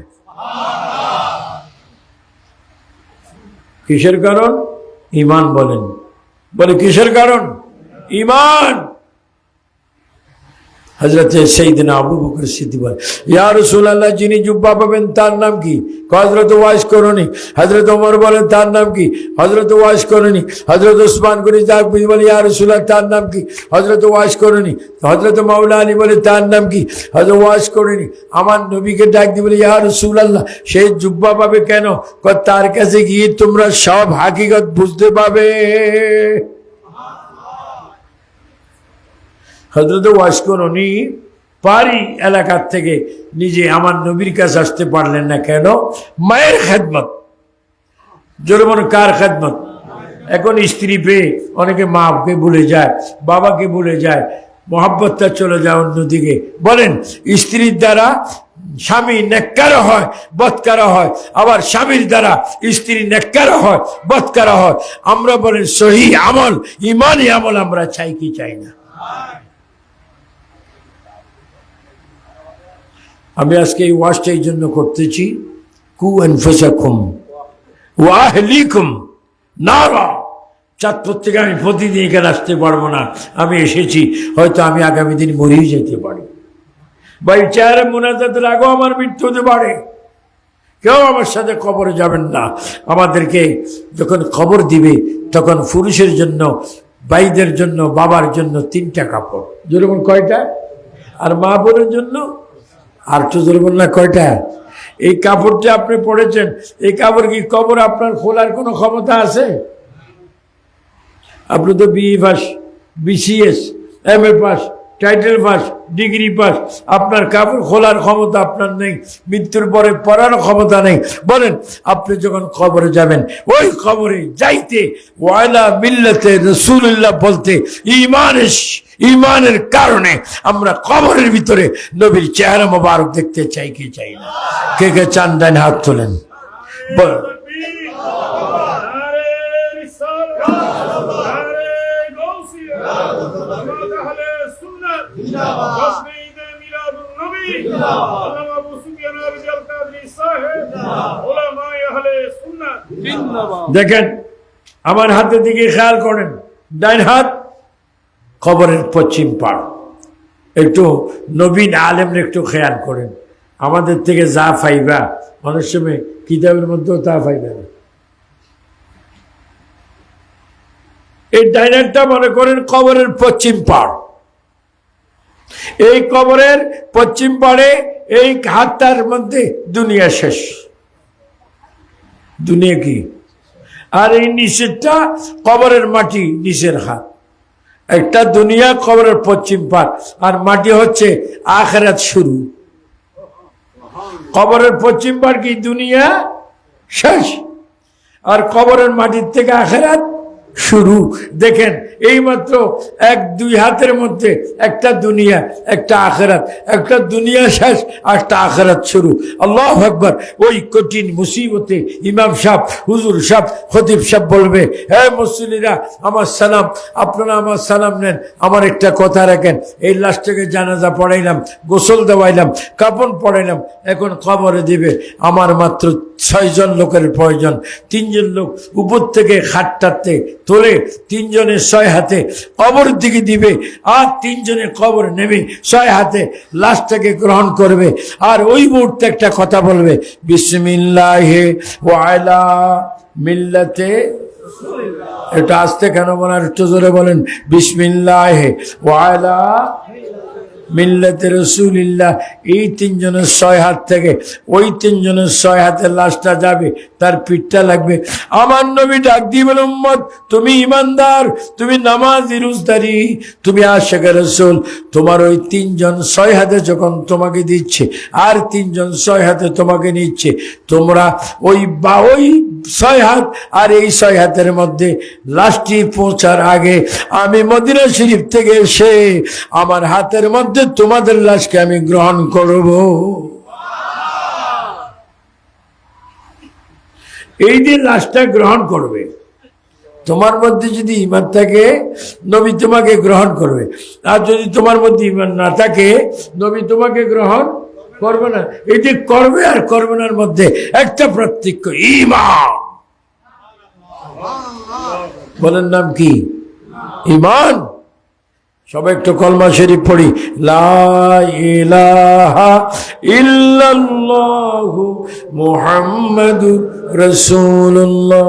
কিসের কারণ? ঈমান। বলেন বলে কিসের কারণ? ঈমান। হযরতে সাইয়েদনা আবু বকর সিদ্দিক বলেন ইয়া রাসূলুল্লাহ যিনি জুব্বা পাবেন তার নাম কি? হযরত ওয়াইস করণী। হযরত ওমর বলেন তার নাম কি? হযরত ওয়াইস করণী। হযরত উসমান গনি বলে ইয়া রাসূলুল্লাহ তার নাম কি? হযরত ওয়াইস করণী। হযরত মাওলা আলী বলে তার নাম কি? হযরত ওয়াইস করণী। আমার নবীকে ডাক দিয়ে বলে ইয়া রাসূলুল্লাহ সে জুব্বা পাবে কেন? তার কাছে গিয়ে তোমরা সব হাকিকত বুঝতে পাবে। হযরত ওয়াইস করণী পারি এলাকার থেকে নিজে আমার নবীর কাছে আসতে পারলেন না কেন? মায়ের খেদমত। জোরে মনে কার খেদমত? এখন স্ত্রী পেয়ে অনেকে মাকে ভুলে যায়, বাবাকে ভুলে যায়, মহব্বতটা চলে যায় অন্যদিকে। বলেন স্ত্রীর দ্বারা স্বামী নেককার হয়, বদকার হয়, আবার স্বামীর দ্বারা স্ত্রী নেককার হয়, বদকার হয়। আমরা বলেন সহি আমল, ইমানি আমল আমরা চাই কি চাই না? আমি আজকে এই ওয়াজটা এই জন্য করতেছি, কু আনফুসাকুম ওয়া আহলিকুম নারা। চাঁদপুর থেকে আমি প্রতিদিন এখানে আসতে পারবো না, আমি এসেছি, হয়তো আমি আগামী দিন মরেই যেতে পারি। ভাই চেহারা মুনাজাতের আগেও আমার মৃত্যু হতে পারে। কেউ আমার সাথে কবরে যাবেন না। আমাদেরকে যখন খবর দিবে তখন পুরুষের জন্য, ভাইদের জন্য, বাবার জন্য 3টা কাপড়। যেরকম কয়টা? আর মা বোনের জন্য আর চুজুর বললা কয়টা? এই কাপড়টা আপনি পড়েছেন, এই কাপড় কি কবর আপনার খোলার কোনো ক্ষমতা আছে? আপনি তো BA pass, BCS, MA pass, title pass, degree pass, আপনার কাপড় খোলার ক্ষমতা আপনার নেই, মৃত্যুর পরে পড়ার ক্ষমতা নেই। বলেন, আপনি যখন কবরে যাবেন, ওই কবরে যাইতে ওয়ালা মিল্লাতে রাসূলুল্লাহ বলতে ইমানের কারণে আমরা কবরের ভিতরে নবীর চেহারা মোবারক দেখতে চাই কি চাই না? কে কে চান? দেন হাত তোলেন। দেখেন, আমার হাতের দিকে খেয়াল করেন, ডাইন হাত কবরের পশ্চিম পাড়। একটু নবীন আলেমরা একটু খেয়াল করেন, আমাদের থেকে যা পাইবা অনেক সময় কিতাবের মধ্যেও তা পাইবে না। এই ডাইন হাতটা মনে করেন কবরের পশ্চিম পাড়। এই কবরের পশ্চিম পাড়ে এই হাতটার মধ্যে দুনিয়া শেষ, দুনিয়া কি। আর এই নিচেরটা কবরের মাটি, নিচের হাত। একটা দুনিয়া কবরের পশ্চিম পাড়, আর মাটি হচ্ছে আখিরাত শুরু। কবরের পশ্চিম পাড় কি দুনিয়া শেষ, আর কবরের মাটির থেকে আখিরাত শুরু। দেখেন, এইমাত্র এক দুই হাতের মধ্যে একটা দুনিয়া, একটা আখিরাত, একটা দুনিয়া শেষ, একটা আখিরাত শুরু। আল্লাহু আকবার। ওই কঠিন মুসিবতে ইমাম সাহেব, হুজুর সাহেব, খতিব সাহেব বলবে, হে মুসল্লিরা আমার সালাম, আপনারা আমার সালাম নেন, আমার একটা কথা রাখেন। এই লাশটাকে জানাজা পড়াইলাম, গোসল দেওয়াইলাম, কাফন পড়াইলাম, এখন কবরে দিবে। আমার মাত্র 6 জন লোকের প্রয়োজন। 3 জন লোক উপর থেকে খাটটাতে তোলে, 3 জনের 6 হাতে কবর দিকে দিবে, আর 3 জনের কবর নেবে 6 হাতে লাশটাকে গ্রহণ করবে। আর ওই মুহূর্তে একটা কথা বলবে, বিসমিল্লাহে ওয়া আলা মিল্লাতে। এটা আস্তে কেন বলার, একটু জোরে বলেন, বিসমিল্লাহে ওয়া আলা মিল্লাতে রাসূলিল্লাহ। এই 3 জনের 6 হাত থেকে ওই 3 জনের 6 হাতের লাশটা যাবে, তার পিঠটা লাগবে। আমার নবী ডাক দিয়ে বলে, উম্মত তুমি ইমানদার, তুমি নামাজি রোজদারি, তুমি আশিকে রাসূল। তোমার ওই 3 জন 6 হাতে যখন তোমাকে দিচ্ছে, আর 3 জন 6 হাতে তোমাকে নিচ্ছে, তোমরা ওই 6 হাত আর এই 6 হাতের মধ্যে লাশটি পৌঁছার আগে আমি মদিনা শরীফ থেকে এসে আমার হাতের মধ্যে তোমাদের লাশকে আমি গ্রহণ করব। এই যে লাশটা গ্রহণ করবে, তোমার মধ্যে যদি ঈমান থাকে নবী তোমাকে গ্রহণ করবে, আর যদি তোমার মধ্যে ঈমান না থাকে নবী তোমাকে গ্রহণ করবে না। এই যে করবে আর করবে নার মধ্যে একটা পার্থক্য, ঈমান। বলেন নাম কি? ঈমান। সবাই একটু কলমা শরীফ পড়ি, লা ইলাহা ইল্লাল্লাহু মুহাম্মাদুর রাসূলুল্লাহ।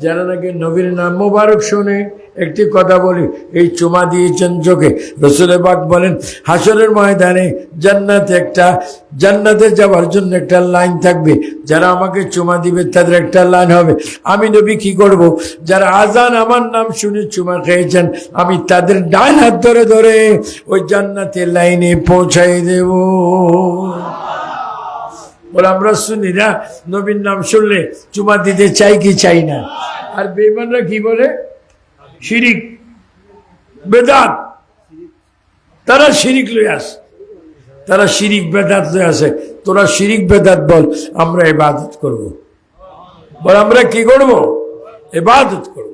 যারা নাকি নবীর নাম মোবারক শুনে, একটি কথা বলি, এই চুমা দিয়েছেন চোখে। রাসূল পাক বলেন, হাসরের ময়দানে জান্নাতে যাওয়ার জন্য একটা লাইন থাকবে। যারা আমাকে চুমা দিবে তাদের একটা লাইন হবে। আমি নবী কি করব? যারা আজান আমার নাম শুনে চুমা খেয়েছেন, আমি তাদের ডান হাত ধরে ধরে ওই জান্নাতের লাইনে পৌঁছাই দেব। বলে আমরা শুনি না, নবীর নাম শুনলে চুমা দিতে চাই কি চাই না? আর বেঈমানরা কি বলে? শিরিক, বেদাত। তারা শিরিক লই আসে, তারা শিরিক বেদাত লই আসে। তোরা শিরিক বেদাত বল, আমরা ইবাদত করব। বল আমরা কি করব? ইবাদত করব।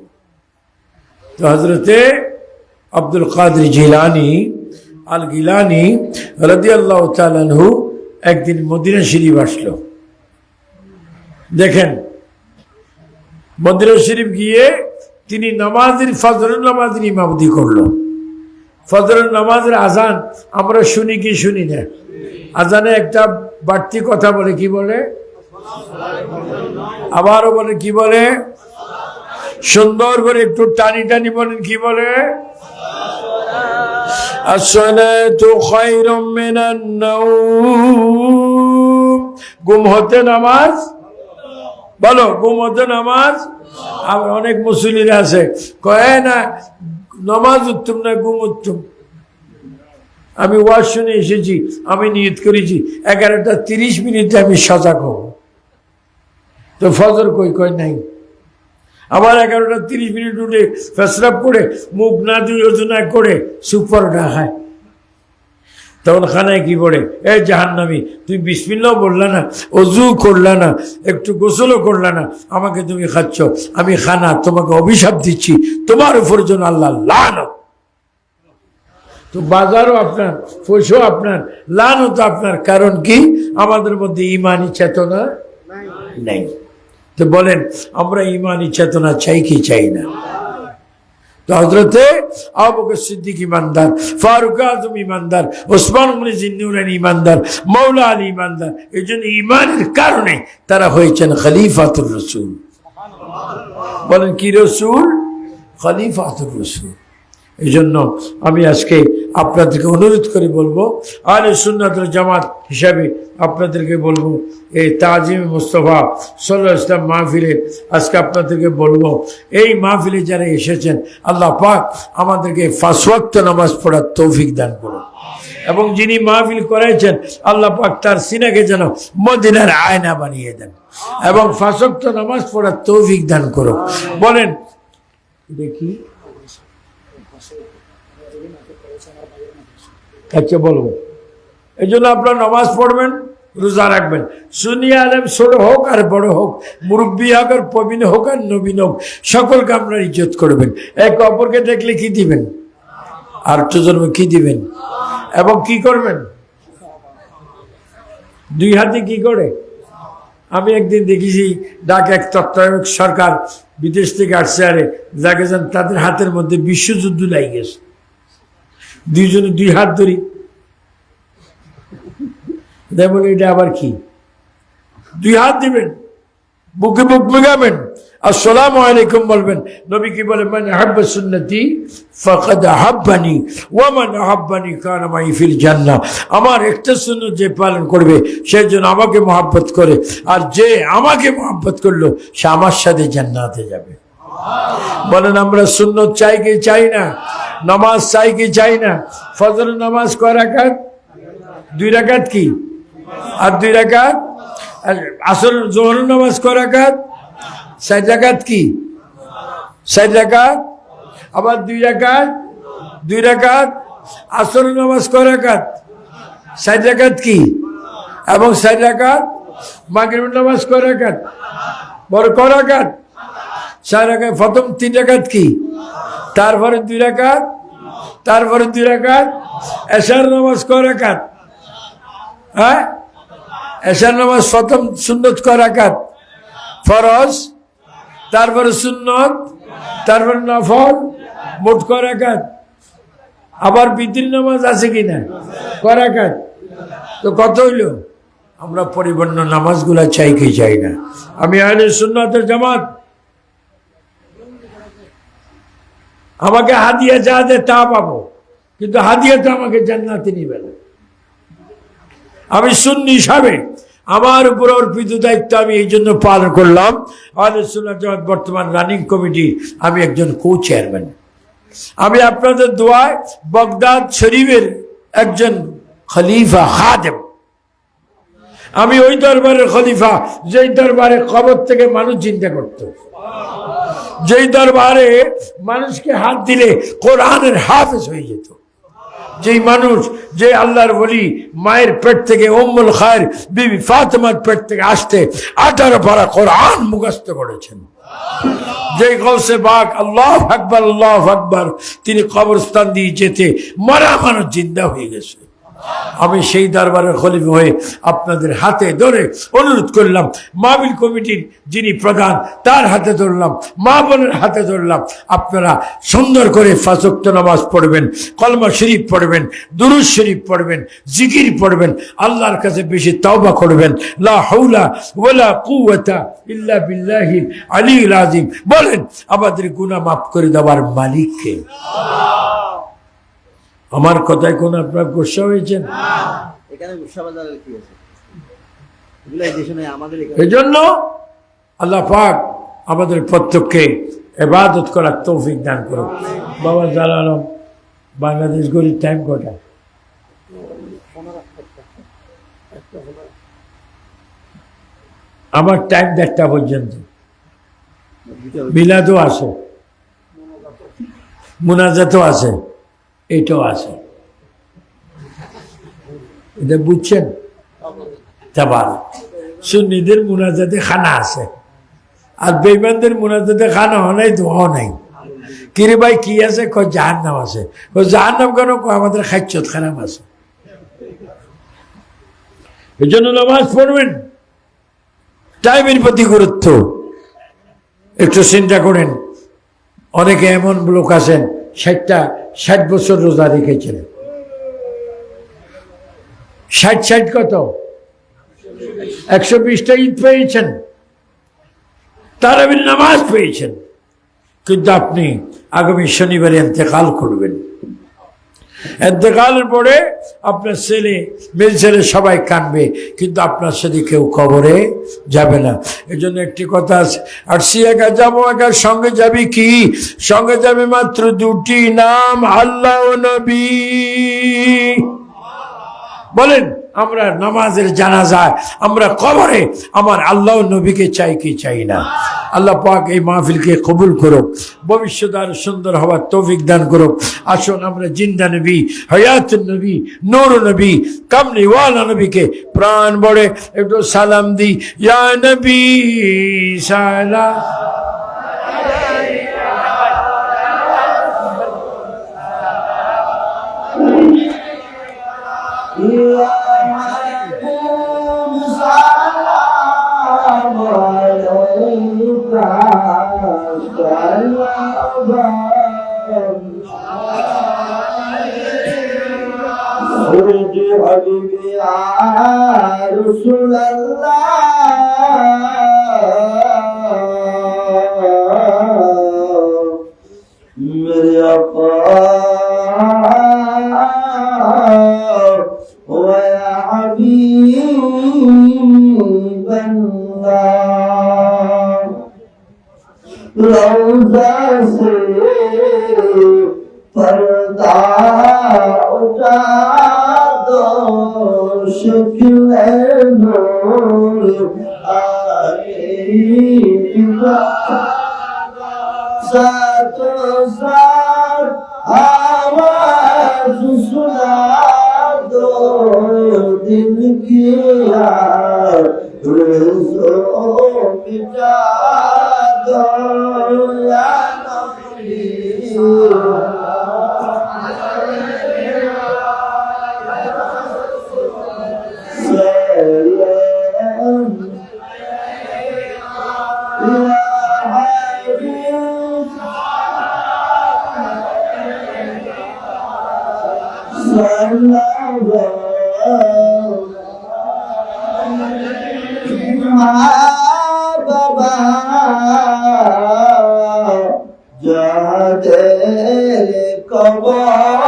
তো হযরতে আব্দুল কাদের জিলানী আল গিলানী রাদিয়াল্লাহু তাআলা আনহু একদিন মদিনা শরীফ আসলো। দেখেন, মদিনা শরীফ গিয়ে তিনি ফজরের নামাজের ইমামতি করলো। ফজরের নামাজের আজান আমরা শুনি কি শুনি না? আজানে একটা বাড়তি কথা বলে, কি বলে? আবারও বলে, কি বলে? সুন্দর করে একটু টানি টানি বলেন, কি বলে? আসসালাতু খায়রুম মিনান নাওম। ঘুম হতে নামাজ, বলো ঘুম হতে নামাজ। আর অনেক মুসল্লিরা আছে কয় না নামাজ উত্তম না ঘুম উত্তম। আমি ওয়াজ শুনে এসেছি, আমি নিয়ত করেছি 11:30 আমি সজাগ হব, তো ফজর কই নাই। আবার 11:30 উঠে পেশরাব করে মুখ না ধুয়ে ওযু না করে সুপার খায়, তখন খানায় কি পড়ে, এ জাহান্নামী তুমি বিসমিল্লাহ বললা না, ওযু করলা না, একটু গোসলও করলা না, আমাকে তুমি খাচ্ছ, আমি খানা তোমাকে অভিশাপ দিচ্ছি, তোমার উপর যেন আল্লাহ লানত। তো বাজারও আপনার, পয়সাও আপনার, লানত আপনার। কারণ কি? আমাদের মধ্যে ইমানি চেতনা নেই। তো বলেন আমরা ইমানি চেতনা চাই কি চাই না? তো হযরতে আবু বকর সিদ্দিক ইমানদার, ফারুক আযম ইমানদার, ওসমান গনি জিন্নুরানি ইমানদার, মাওলা আলী ইমানদার। এই জন্য ইমানের কারণে তারা হয়েছেন খলিফাতুর রাসূল। বলেন কি রাসূল? খলিফাতুর রাসূল। এই জন্য আমি আজকে আপনাদেরকে অনুরোধ করে বলবো, আহলে সুন্নাত ওয়াল জামাত হিসাবে আপনাদেরকে বলবো, এই তাজিম মুস্তাফা সাল্লাল্লাহু আলাইহি ওয়াসাল্লাম মাহফিলে আজকে আপনাদেরকে বলবো, এই মাহফিলে যারা এসেছেন আল্লাহ পাক আমাদেরকে 5 ওয়াক্ত নামাজ পড়ার তৌফিক দান করুন, এবং যিনি মাহফিল করাইছেন আল্লাহ পাক তার সিনাকে যেন মদিনার আয়না বানিয়ে দেন, এবং 5 ওয়াক্ত নামাজ পড়ার তৌফিক দান করুন। বলেন দেখি, আচ্ছা বলবো। এই জন্য আপনার নামাজ পড়বেন, রোজা রাখবেন। সুন্নি আলেম ছোট হোক আর বড় হোক, মুরব্বী হোক আর প্রবীণ হোক আর নবীন হোক, সকলকে আপনার ইজ্জত করবেন। এক অপরকে দেখলে কি দিবেন? আর তো জন্ম কি দিবেন? এবং কি করবেন? 2 হাতে কি করে? আমি একদিন দেখেছি ডাক এক তত্ত্বাবধায়ক সরকার বিদেশ থেকে আসছে, আরে যাকে যান তাদের হাতের মধ্যে বিশ্বযুদ্ধ লাই গেছে, দুইজনে 2 হাত ধরি। বলে এটা আবার কি? 2 হাত দিবেন, বুকে বুক মেগাবেন, আসসালামু আলাইকুম বলবেন। নবী কি বলে, মান আহাব্বা সুন্নতি ফাকাদ আহাব্বানি ওয়া মান আহাব্বানি কানা মাই ফিল জান্নাহ। আমার একটা সুন্নাত যে পালন করবে সে যেন আমাকে মহব্বত করে, আর যে আমাকে মহব্বত করলো সে আমার সাথে জান্নাতে যাবে। বলেন আমরা সুন্নত চাই কি চাই না? নামাজ চাই কি চাই না? ফজর নামাজ কয় রাকাত? 2 রাকাত কি? আর 2 রাকাত আসর জোহর নামাজ কয় রাকাত? 4 রাকাত কি? 4 রাকাত। আবার 2 রাকাত, 2 রাকাত। আসর নামাজ কয় রাকাত? 4 রাকাত কি? এবং 4 রাকাত। মাগরিব নামাজ কয় রাকাত? বড় কয় রাকাত? 4 রাকাত। প্রথম 3 রাকাত কি? তারপরে 2 রাকাত, তারপরে 2 রাকাত। এশার নামাজ কয় রাকাত? হ্যাঁ, এশার নামাজ প্রথম সুন্নত কয় রাকাত? ফরজ, তারপরে সুন্নত, তারপরে নফল, মোট কয় রাকাত? আবার বিতির নামাজ আছে কিনা? কয় রাকাত? তো কত হইল? আমরা পরিপূর্ণ নামাজগুলা চাই কি চাই না? আমি আহলে সুন্নাত ওয়াল জামাত, আমাকে হাদিয়া যা দে তা পাবো, কিন্তু হাদিয়া তো আমাকে জান্নাতে নিবে না। আমি সুন্নি হিসাবে আমার উপর অর্পিত দায়িত্ব আমি এই জন্য পালন করলাম। আহলে সুন্নাত জামাত বর্তমান রানিং কমিটি আমি একজন কো-চেয়ারম্যান। আমি আপনাদের দোয়ায় বাগদাদ শরীফের একজন খলিফা খাদেম। আমি ওই দরবারের খলিফা যেই দরবারে কবর থেকে মানুষ চিন্তা করত, যেই দরবারে মানুষকে হাত দিলে কোরআনের হাফেজ হয়ে যেত, যেই মানুষ, যে আল্লাহর ওলি মায়ের পেট থেকে উম্মুল খায়ের বিবি ফাতেমার পেট থেকে আসতে 18 পারা কোরআন মুখস্থ করেছেন, যেই গৌসে পাক আল্লাহু আকবার আল্লাহু আকবার তিনি কবরস্থান দিয়ে যেতে মরা মানুষ জিন্দা হয়ে গেছে। আমি সেই দরবারের খলিফা হয়ে আপনাদের হাতে ধরে অনুরোধ করলাম, মাহফিল কমিটির যিনি প্রধান তার হাতে ধরলাম, মা বোনের হাতে ধরলাম, আপনারা সুন্দর করে 5 ওয়াক্ত নামাজ পড়বেন, কলমা শরীফ পড়বেন, দুরূদ শরীফ পড়বেন, জিকির পড়বেন, আল্লাহর কাছে বেশি তওবা করবেন। লা হাওলা ওয়ালা কুওয়াতা ইল্লা বিল্লাহিল আলিয়্যিল আযীম। বলেন আমাদের গুনাহ মাফ করে দেওয়ার মালিক কে? আমার কথায় কোন আপনার গোসা হয়েছেন? এখানে গুসা বাজারের কি আছে? এগুলো এই দেশে নাই, আমাদের এখানে। এই জন্য আল্লাহ পাক আমাদের প্রত্যেককে ইবাদত করার তৌফিক দান করুন। বাবা জালালম, বাংলাদেশ গরিব টাইম কটা? আমার টাইম 1টা পর্যন্ত। মিলাদও আছে, মুনাজাতও আছে, এটাও আছে। এটা বুঝছেন? তাবার সুন্নিদের মুনাজাতে খানা আছে, আর বেঈমানদের মুনাজাতে খানা নাই, দোয়া নাই। কিরে ভাই কি আছে? কয় জাহান্নাম আছে। কয় জাহান্নাম কেন? কয় আমাদের খাইচ্ছত খারাপ আছে। এই জন্য নামাজ পড়বেন, টাইমের প্রতি গুরুত্ব। একটু চিন্তা করেন, অনেকে এমন লোক আছেন 60 বছর রোজা রেখেছেন। 60 কত? 120টা ঈদ পেয়েছেন, তারাবির নামাজ পেয়েছেন, কিন্তু আপনি আগামী শনিবারে ইন্তেকাল করবেন। ইন্তেকালের পরে আপনার ছেলে, মেয়ে ছেলে সবাই কাঁদবে, কিন্তু আপনার সাথে কেউ কবরে যাবে না। এই জন্য একটি কথা আছে, আর সে একা যাবো, একা সঙ্গে যাবি কি? সঙ্গে যাবে মাত্র 2টি নাম, আল্লাহ ও নবী। বলেন, আমরা নামাজের জানাজায়, আমরা কবরে আমার আল্লাহ নবীকে চাই কি চাই না? আল্লাহ পাক এই মাহফিলকে কবুল করুক, ভবিষ্যৎ আর সুন্দর হওয়ার তৌফিক দান করুক। আসুন আমরা জিন্দা নবী, হায়াতুন নবী, নূর নবী, কামলিওয়ালা নবীকে প্রাণ ভরে একটু সালাম দিই। ইয়া নবী সালাম। حبيبي يا رسول الله मेरे आका ويا حبيب الله روضة से पर्दा उठा दो शक्ल नूर आएगा साथों साथ आवाज सुना दो दिल की आरज़ू मिटा दो या नबी बाबा जादे कबर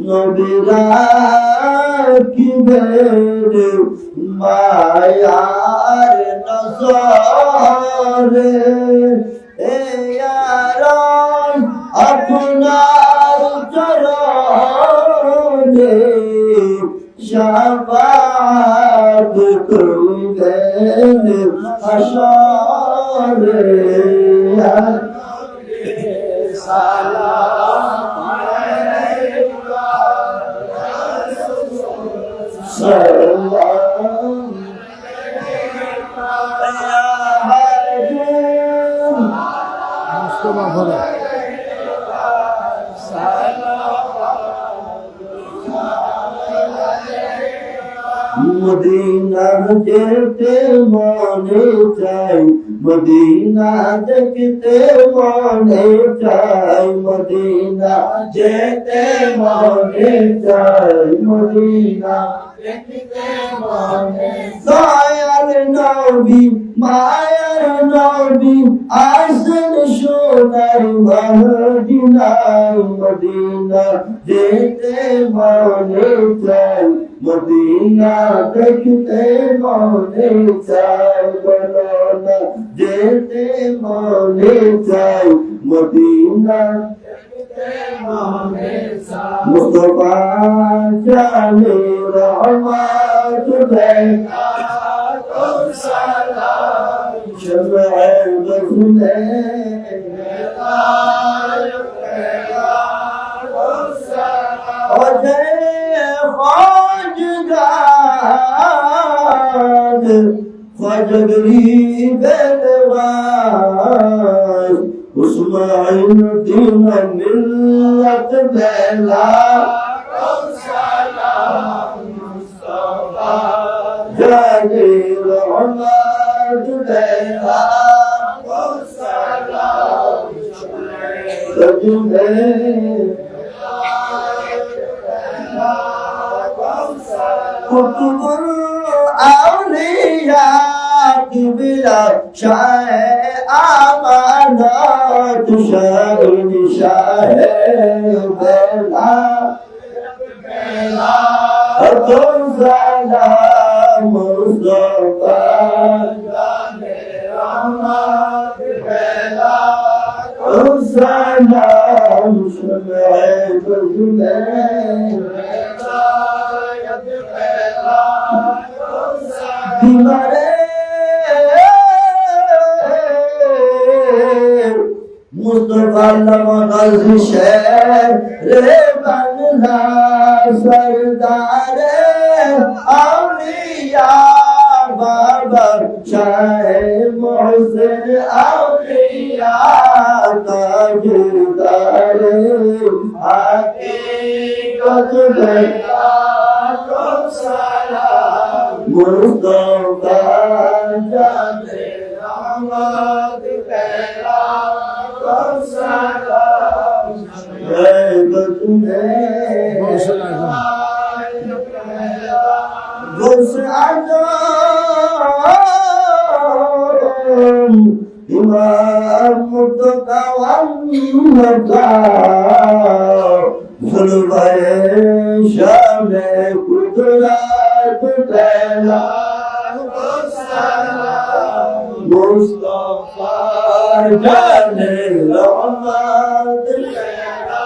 नबीरा की बेर मायार नजर ए यारान আপনার চরণে শাফাত করবেন হাসরে সালাম আলাইকা সালাম ইয়া হাবিব মুস্তাফা বলে মদিনা যেতে মনে চাই মদিনা দেখতে মনে চাই মদিনা যেতে মনে চাই মদিনা দেখতে মনে দয়াল নও নবী মায়ার নবী আসেন সোনার মদিনায় মদিনা যেতে মনে চাই মদিনা দেখতে মনে চাই বলো না যেতে মনে চাই মদিনা মুস্তফা জানে রহমত দেখা তো সালাম শমে রসুলে ওজে খোঁজগার খোঁজগরি বেলওয়ার उस्माइल दिन मिल्लत बेला जाने रहमत बेला सजने कुतुबुल औलिया किबला शाह आमानत शाहिन शाह बेला तुम सलाम मुस्तफा जाने रहमत बेला तुम सलाम शमे बजुले दीवारे मुस्तफा नवाज शेर रे बनला सरदार औलिया बाबा शाह मोहसिन औलिया ताजदार हकीकत बेला तुम सलाम मुस्तफा जाने रहमत बेला तुम सलाम गुस आजम इमाम मुतकवम मका जुल्फे शामे कुदरत बेला मुस्तफा जाने रहमत बेला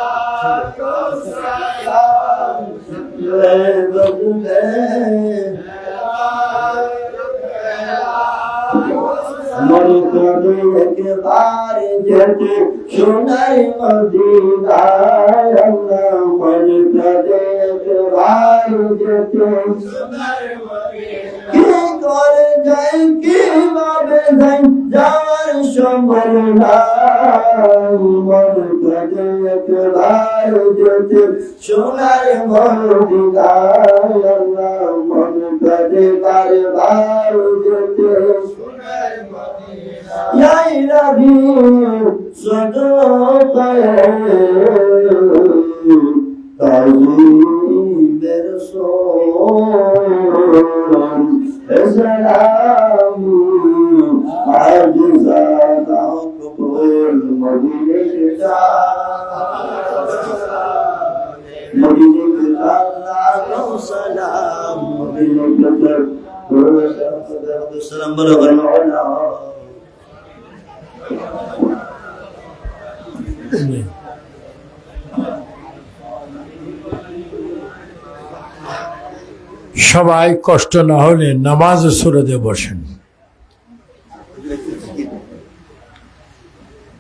तुम सलाम मन करे के बार जेते सोनाई मदीना अल्लाह मन करे के बार जेते सोनाई मदीना की करे जाए की बाबे जाए जावर शमरना मन करे के बार जेते सोनाई मदीना अल्लाह मन करे बार बार जेते या इलाही सदका ताज़ीम रसूल सलाम आज ज़ादा कबूल मदीने के सलाम मदीने के सलाम बरगना সবাই কষ্ট না হলে নামাজ সুরতে বসেন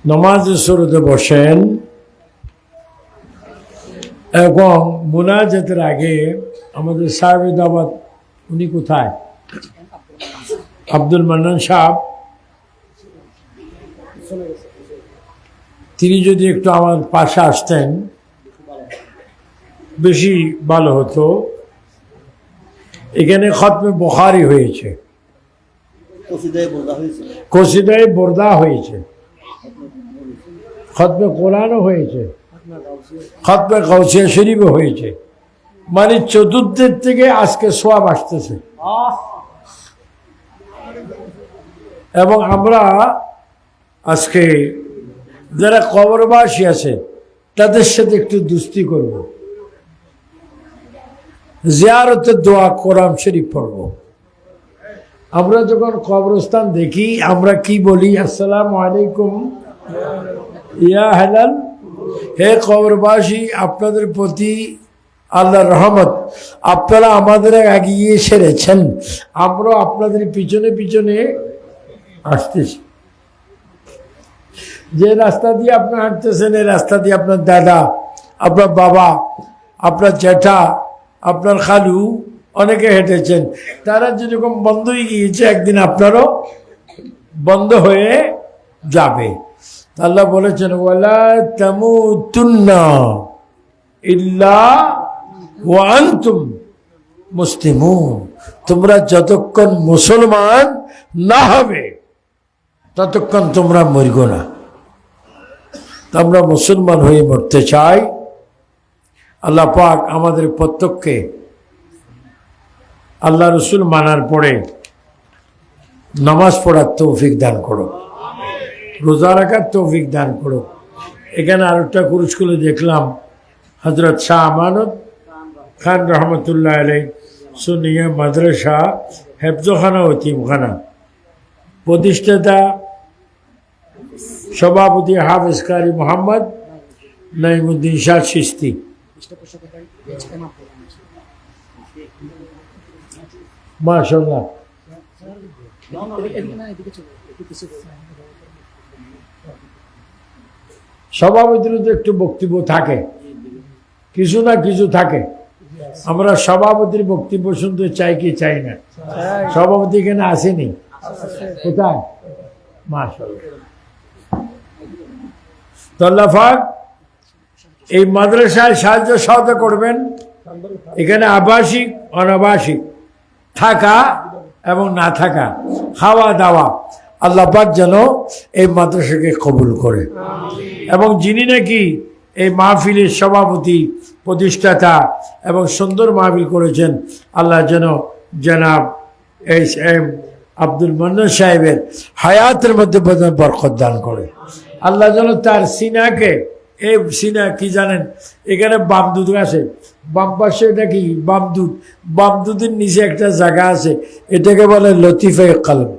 নামাজ সুরতে বসেন এবং মুনাজাতের আগে আমাদের সাহেব দাওয়াত উনি কোথায় আব্দুল মান্নান সাহেব তিনি যদি একটু আমার পাশে আসতেন বেশি ভালো হতো এখানে খতমে বুখারী হয়েছে কসিদায়ে বুরদা হয়েছে খতমে কোরআনও হয়েছে খতমে গাউসিয়া শরীফও হয়েছে মানে চতুর্থের থেকে আজকে সোয়াব আসতেছে এবং আমরা আজকে যারা কবরবাসী আছে তাদের সাথে একটু দুস্তি করব, জিয়ারতের দোয়া কোরআন শরীফ পড়ব। আমরা যখন কবরস্থান দেখি আমরা কি বলি? আসসালামু আলাইকুম ইয়া হেলাল, হে কবরবাসী, আপনাদের প্রতি আল্লাহর রহমত, আপনারা আমাদের এগিয়ে সেরেছেন, আমরা আপনাদের পিছনে পিছনে আসতেছি। যে রাস্তা দিয়ে আপনার হাঁটতেছেন এই রাস্তা দিয়ে আপনার দাদা, আপনার বাবা, আপনার জ্যাঠা, আপনার খালু অনেকে হেঁটেছেন, তারা যেরকম বন্ধ হয়ে গিয়েছে একদিন আপনারও বন্ধ হয়ে যাবে। আল্লাহ বলেছেন ওয়ালা তামুতুন্না ইল্লা ওয়া আনতুম মুসলিমুন, তোমরা যতক্ষণ মুসলমান না হবে ততক্ষণ তোমরা মরগো না। আমরা মুসলমান হয়ে মরতে চাই। আল্লাহ পাক আমাদের প্রত্যেককে আল্লাহ রসুল মানার পরে নামাজ পড়ার তৌফিক দান করো, রোজা রাখার তৌফিক দান করো। এখানে আরেকটা কুরুশ করে দেখলাম হজরত শাহ আমানত খান রহমতুল্লাহ আলাই সুনিয়া মাদ্রাসা হেফজখানা ও তিমখানা প্রতিষ্ঠাতা সভাপতি হাফেজ কারি মোহাম্মদ নাইমুদ্দিন শাহ চিশতি। মাশাআল্লাহ, সভাপতির তো একটু বক্তব্য থাকে, কিছু না কিছু থাকে। আমরা সভাপতির বক্তব্য শুনতে চাই কি চাই না? সভাপতি এখানে আসেনি, কোথায়? মাশাআল্লাহ। তো আল্লাহ পাক এই মাদ্রাসায় সাহায্য সহায়তা করবেন। এখানে আবাসিক অনাবাসিক থাকা এবং না থাকা, খাওয়া দাওয়া, আল্লাহ পাক যেন এই মাদ্রাসাকে কবুল করে। এবং যিনি নাকি এই মাহফিলের সভাপতি প্রতিষ্ঠাতা এবং সুন্দর মাহফিল করেছেন, আল্লাহ যেন জনাব এম আব্দুল মান্নান সাহেবের হায়াতের মধ্যে বরকত দান করে। আল্লাহ যেন তার সিনাকে, এই সিনা কি জানেন, এখানে বামদুদ আছে, বাম পাশে এটা কি বামদুদ, বামদুদের নিচে একটা জায়গা আছে, এটাকে বলে লতিফায়ে কলব।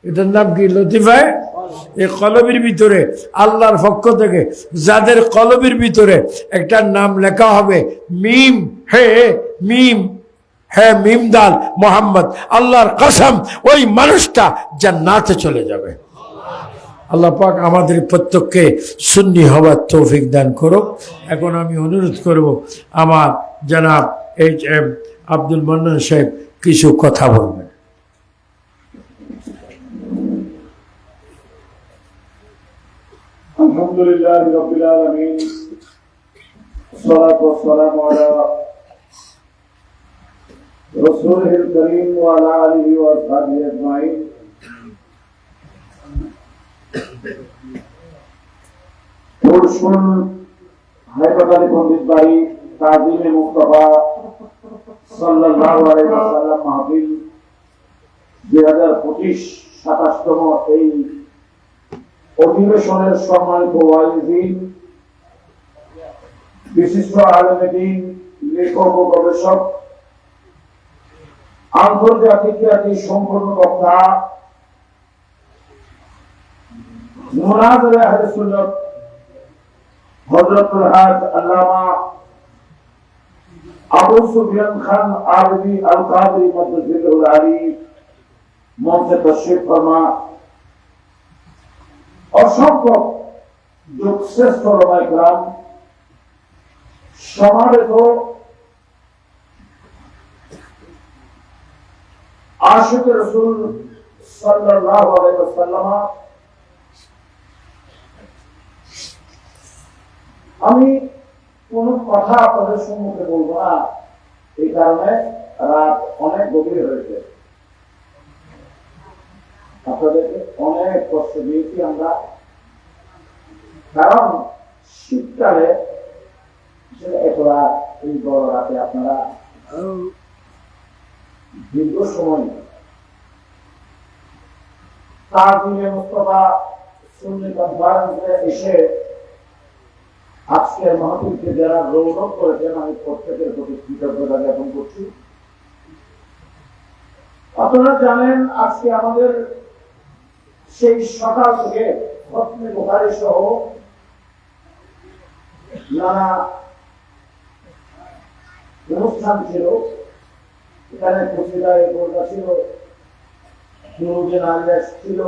এটার নাম কি? লতিফায়ে। এই কলবের ভিতরে আল্লাহর পক্ষ থেকে যাদের কলবের ভিতরে একটা নাম লেখা হবে মিম হে মিম, হ্যাঁ মিম দাল মোহাম্মদ, আল্লাহর কসম ওই মানুষটা জান্নাতে চলে যাবে। আল্লাহ পাক আমাদের প্রত্যেককে সুন্নি হওয়ার তৌফিক দান করো। এখন আমি অনুরোধ করব আমার জনাব এইচ এম আব্দুল মান্নান সাহেব কিছু কথা বলবেন। আলহামদুলিল্লাহ রাব্বিল আলামিন, والصلاة والسلام على رسوله الكريم وعلى آله وأصحابه أجمعين। পরশুন হায়দ্রাবাদী পণ্ডিত বাড়ি তাজিমে মুস্তাফা সাল্লাল্লাহু আলাইহি ওয়াসাল্লাম মাহফিল 2025 27তম এই অধিবেশনের সম্মানিত ওয়াইজিন, বিশিষ্ট আলেমে দ্বীন, লেখক ও গবেষক, আন্তর্জাতিক খ্যাতি সম্পন্ন বক্তা, মুনাজির আহলে সুন্নাত হযরতুল হাজ আল্লামা আবু সুফিয়ান খান আরবি আল কাদরি মাদ্রাসাতুল আলী মঞ্চে তাশরীফ ফরমা, অসংখ্য যুগশ্রেষ্ঠ ওলামায়ে কেরাম, সমাবেত আশিক রাসূল সাল্লাল্লাহু আলাইহি ওয়াসাল্লাম, আমি কোন কথা আপনাদের সম্মুখে বলবো না, এই কারণে রাত অনেক গভীর হয়েছে, আপনাদেরকে অনেক কষ্ট দিয়েছি আমরা। কারণ শীতকালে একলা এই বড় রাতে আপনারা দীর্ঘ সময় তার দিনে মুস্তফা সুন্নি কনফারেন্সে এসে আজকের মাহফিলকে যারা রৌনক করেছেন আমি প্রত্যেকের প্রতি কৃতজ্ঞতা জ্ঞাপন করছি। আপনারা জানেন আজকে আমাদের সেই সকাল থেকে খতমে বুখারী সহ নানা অনুষ্ঠান ছিল। এখানে কচিদায় বোর্ডা ছিল, ছিল।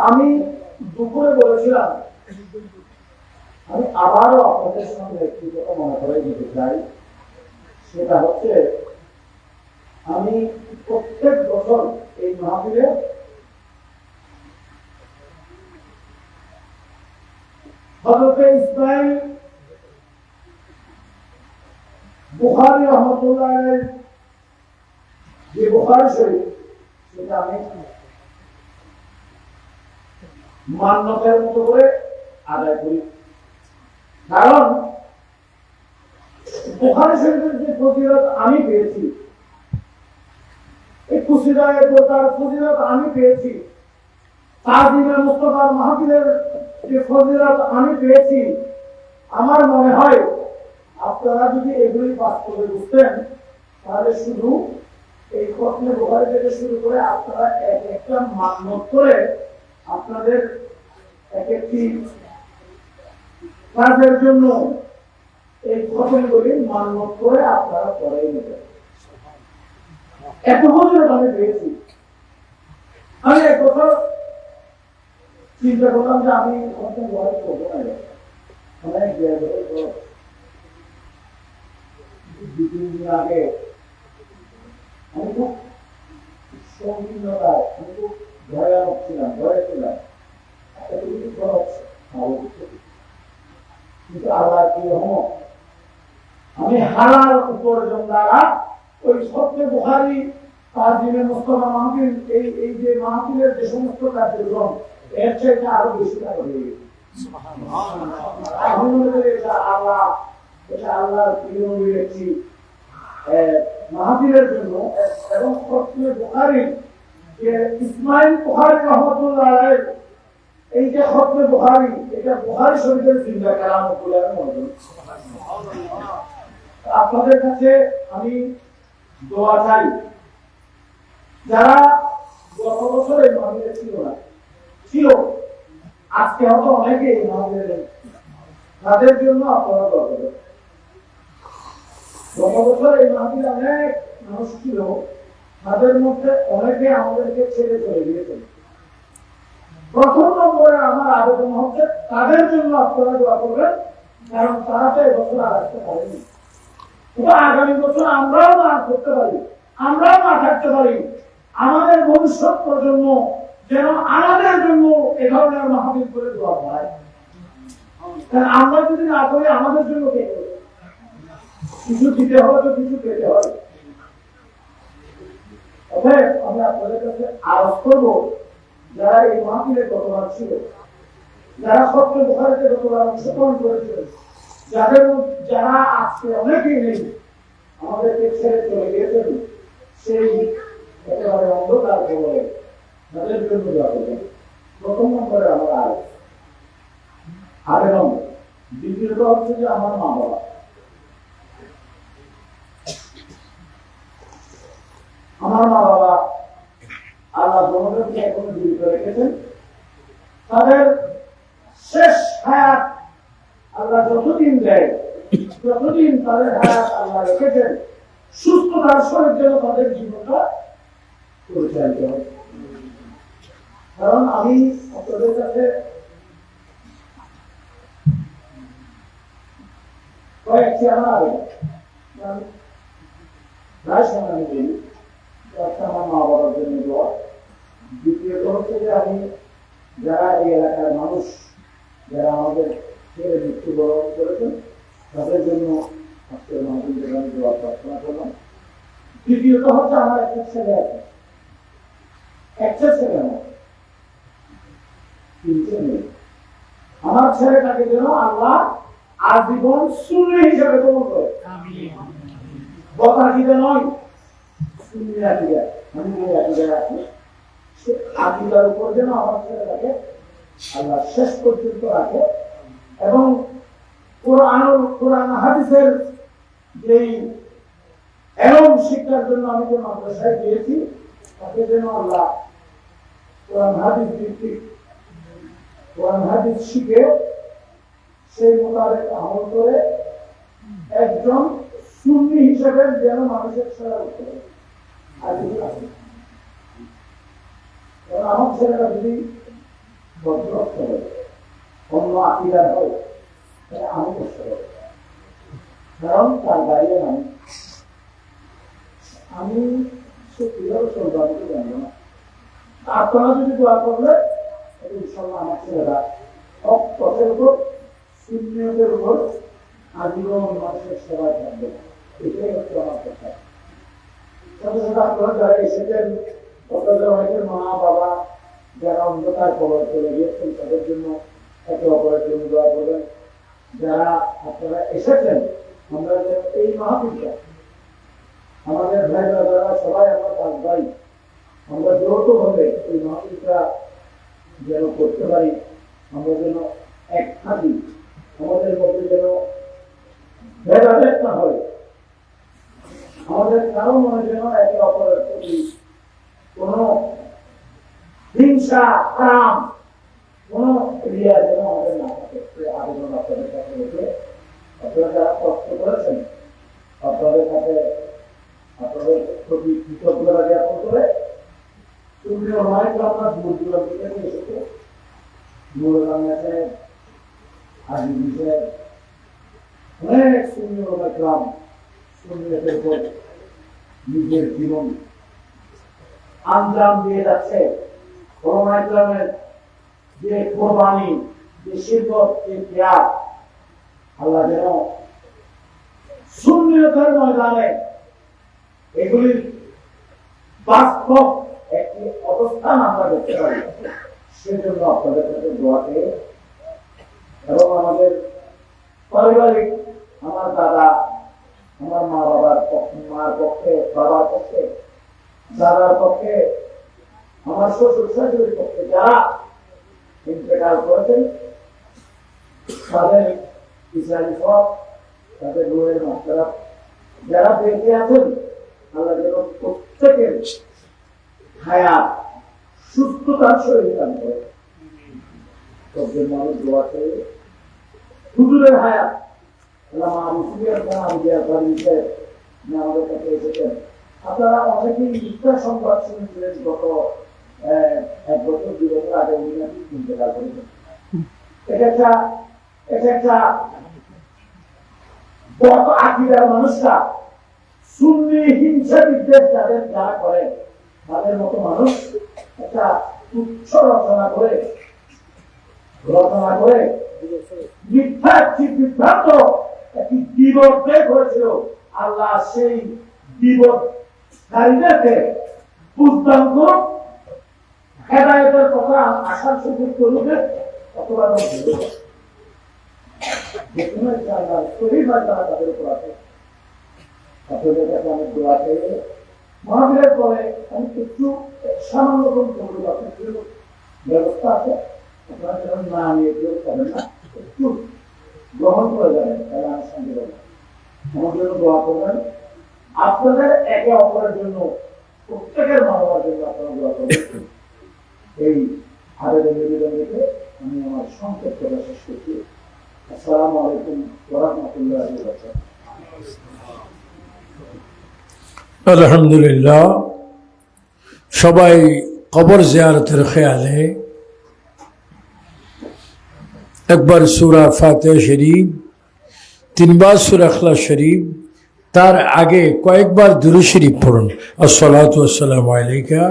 আমি দুপুরে বলেছিলাম আমি আবারও আপনাদের সঙ্গে একটি কথা মনে করে দিতে চাই, সেটা হচ্ছে আমি প্রত্যেক বছর এই মাহফিলে হযরত ইসমাঈল বুখারী রাহমাতুল্লাহ আলাইহি যে বুখারী শরীফ সেটা আমি মান্যতের মতো করে আদায় করি। কারণ বুখারী শরীফের যে ফজিলত আমি পেয়েছি, এই কুসিদায়ের তার ফজিলত আমি পেয়েছি, তাজিমে মুস্তাফার মাহফিলের যে ফজিলত আমি পেয়েছি, আমার মনে হয় আপনারা যদি এগুলি বাস্তবে বুঝতেন তাহলে শুধু এই খতমে বুখারী থেকে শুরু করে আপনারা এক একটা মান্যত করে আপনাদের এক একটি কাজের জন্য এই খতমগুলি মান্যত করে আপনারা পড়াই নেবেন। এত ফজিলত আমি পেয়েছি। আমি এক বছর চিন্তা করলাম যে আমি খতমে বুখারী করবো না, অনেক দুদিন আগে আমি খুব সংকীর্ণতায় আমি খুব ভয়ানক ছিলাম, ভয়ে ছিলাম। কিন্তু আল্লাহ কি রহমত, আমি হালাল উপার্জন দ্বারা ওই খতমে বুখারী তাজিমে মুস্তাফা মাহফিল এই যে মাহফিলের যে সমস্ত কার্যক্রম এর চাইতে আরো বেশি টাকা হয়ে গেছে। আমি মনে করি এটা আল্লাহর প্রিয় ব্যক্তি মাহফিলের জন্য এবং খতমে বুখারী যে ইসমাঈল বুখারী রাহমাতুল্লাহ আলাইহি এই যে খতমে বুখারী, এটা বুখারী শরীফের জিন্দা কালামুল্লাহ মওজুদ। আপনাদের কাছে আমি দোয়া চাই, যারা গত বছর এই মাহফিলে ছিল না, ছিল আজকে হয়তো অনেকে এই মাহফিলে, তাদের জন্য আপনারা দোয়া করবেন। গত বছর এই মাহফিলে অনেক মানুষ ছিল, তাদের মধ্যে অনেকে আমাদেরকে ছেড়ে চলে গিয়েছেন। প্রথম নম্বরে আমার আবেদন হচ্ছে তাদের জন্য আপনারা দোয়া করবেন, কারণ তারা তো এবছর আর আসতে পারেনি। কিন্তু আগামী বছর আমরাও না করতে পারি, আমরাও না থাকতে পারি, আমাদের ভবিষ্যৎ প্রজন্ম যেন আমাদের জন্য এ ধরনের মাহফিল করে দোয়া হয়। কারণ আমরা যদি না করি আমাদের জন্য কে করবে? কিছু দিতে হবে তো কিছু পেতে হবে। আমি আপনাদের কাছে আরজ করবো, যারা এই মাহফিলে গতবার ছিল, যারা খতমে বুখারীতে গতবার অংশগ্রহণ করেছিলেন, যারা আজকে অনেকেই নেই, আমাদেরকে ছেড়ে চলে গিয়েছেন, সেই একেবারে অন্ধকার কবরে তাদের জন্য দোয়া করবেন। প্রথম নম্বরে আমার আবেদন। দ্বিতীয়ত হচ্ছে যে আমার মা বাবা, আল্লাহ তোমাদেরকে এখনো জীবিত রেখেছেন, তাদের শেষ হায়াত আল্লাহ যতদিন দেয় ততদিন তাদের হায়াত আল্লাহ রেখেছেন, সুস্থতার সহিত যেন তাদের জীবনটা পরিচালিত হয়। কারণ আমি আপনাদের কাছে কয়েকটি আমার আবেদন প্রায় সময় আমি বলি, আমার মা বাবার জন্য দোয়া। দ্বিতীয়ত হচ্ছে যে আমি যারা এই এলাকার মানুষ, যারা আমাদের ছেড়ে মৃত্যুবরণ করেছেন, তাদের জন্য আজকের মাহফিলে আমি দোয়া প্রার্থনা করলাম। তৃতীয়ত হচ্ছে আমার একটা ছেলে আছে, একটা ছেলে আমার, তিনটে মেয়ে। আমার ছেলেটাকে যেন আল্লাহ আজীবন সুন্নি হিসেবে কবুল করে, বতাকিতে নয়, সুন্নি আকিদা। আমি আকিদা রাখি, আকিদার উপর যেন আমার ছেলেটাকে আল্লাহ শেষ পর্যন্ত রাখে, এবং কোরআন হাদিসের যেই এলম শিক্ষার জন্য আমি যে মাদ্রাসায় গিয়েছি, তাকে যেন আল্লাহ কোরআন হাদিস ভিত্তিক কোরআন হাদিস শিখে সেই মোতাবেক আমল করে একজন সুন্নি হিসেবে যেন মানুষের সেবা করতে পারে। আর কিছু আছে আমার ছেলেরা যদি বদরস্ত হয়, অন্য আকিদার হয়, তাহলে আমি কষ্ট হবে, কারণ তার বাইরে আমি সে কিভাবে চলবো আমি তো জানবো না। আপনারা যদি দোয়া করলে ইনশাল্লাহ আমার ছেলেরা সব পথের উপর শূন্যদের উপর আজীবন মানুষের সেবায় থাকবে, এটাই হচ্ছে আমার কথা। সাথে সাথে আপনারা যারা এসেছেন, আপনাদের অনেকের মা বাবা যারা অন্ধকার কবর চলে গিয়েছেন, তাদের জন্য একে অপরের জন্য দোয়া করবেন। যারা আপনারা এসেছেন, আমরা যেন এই মাহফিলটা আমাদের ভাই দাদারা সবাই আমরা পাঁচ ভাই, আমরা যৌথ ভাবে এই মাহফিলটা যেন করতে পারি, আমরা যেন এক থাকি, আমাদের মধ্যে যেন ভেদাভেদ না হয়, আমাদের কারো মনে যেন একে অপরের প্রতি কোন হিংসা আরাম কোন ক্রিয়া যেন আমাদের না থাকে। আবেদন আপনাদের কাছে রেখে আপনারা যারা কষ্ট করেছেন, আপনাদের কাছে আপনাদের প্রতি কৃতজ্ঞতা জ্ঞাপন করে তুমি অনেক আপনার দূর দূরান্ত থেকে এসেছে, অনেক সুন্দর নিজের জীবন আঞ্জাম দিয়ে যাচ্ছে। ইসলামের যে কোরবানি, যে শিরকত, যে ত্যাগ, আল্লাহ যেন সুন্নিয়তের ময়দানে এগুলির বাস্তব একটি অবস্থান আমরা দেখতে পারি। সেজন্য আপনাদের কাছে দোয়া চেয়ে, এবং আমাদের পারিবারিক, আমার দাদা, আমার মা বাবার পক্ষে, মার পক্ষে, বাবার পক্ষে, দাদার পক্ষে, আমার শ্বশুর শাশুড়ির পক্ষে যারা ইন্তেকাল করেছেন, তাদের ইসরায়েলি সব, তাদের রুহের মাত্রা যারা বেঁচে আছেন, আল্লাহ যেন প্রত্যেকের হায়াত সুস্থতার শরীর দান করে। সবজন মানুষ দোয়া করে হুজুরের হায়াত আমাদের কাছে এসেছেন। আপনারা অনেকেই মিথ্যা সংবাদ শুনেছিলেন গত 1 বছর 2 বছর আগে উনি নাকি ইন্তেকাল করেছেন। এটা একটা বড় আকীদার মানুষরা সুন্নি হিংসা বিদ্বেষ যাদের যারা করে, তাদের মতো মানুষ একটা তুচ্ছ রচনা করে মিথ্যা একটি বিভ্রান্ত একটি বিপদ বের করেছিল। আল্লাহ সেই বিপদকারীদেরকে বুঝদান করুক, হেদায়েতের কথা আসার সুযোগ করুক, অথবা তাদের উপর আছে। আপনাদের কাছে আমি দোয়া চাই, মহাবীরের পরে আমি একটু সামান্য ব্যবস্থা আছে, আপনারা যখন না নিয়ে কেউ করেন না, একটু গ্রহণ করে যাবেন, তাহলে আমার সঙ্গে যাবেন, আমার জন্য দোয়া করবেন। আপনাদের একে অপরের জন্য, প্রত্যেকের মা বাবার জন্য আপনারা দোয়া করবেন। এই আবেদন নিবেদন রেখে আমি আমার সংক্ষিপ্ত শেষ করছি। আসসালামু আলাইকুম ওয়া রাহমাতুল্লাহি ওয়া বারাকাতুহু। আলহামদুলিল্লাহ, সবাই কবর জিয়ারতের খেয়ালে একবার সূরা ফাতিহা শরীফ, 3 বার সূরা ইখলাস শরীফ, তার আগে কয়েকবার দুরূদ শরীফ পড়ুন। আসসালাতু ওয়াসসালামু আলাইকা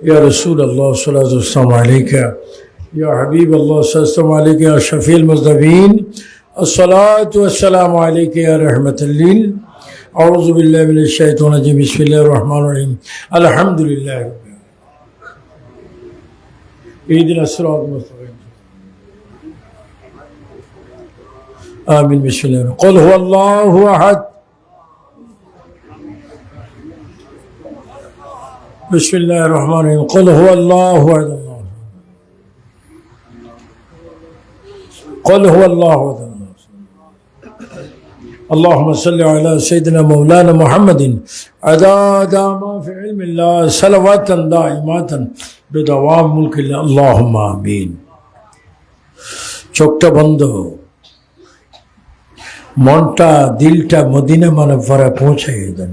ইয়া রাসূলুল্লাহ, আসসালাতু ওয়াসসালামু আলাইকা ইয়া হাবিবাল্লাহ, আসসালামু আলাইকা ইয়া শাফিউল মুযনিবিন, আসসালাতু ওয়াসসালামু আলাইকা ইয়া রাহমাতাল লিল আউযু বিল্লাহি মিনাশ শাইতানির রাজিম, বিসমিল্লাহির রহমানির রহিম, আলহামদুলিল্লাহি রাব্বিল আলামিন, ইহদিনাস সিরাতাল মুস্তাকিম, آمين. بسم الله. قل هو الله أحد বিসমিল্লাহির রহমানির রহিম কুল হুয়াল্লাহু আহাদ قل هو الله أحد اللهم صل على سيدنا مولانا محمد عدد ما في علم الله صلوات دائمات بدوام ملك الله اللهم آمين চোখটা বন্ধ মনটা দিলটা মদিনা মুনাওয়ারা পৌঁছায় দেন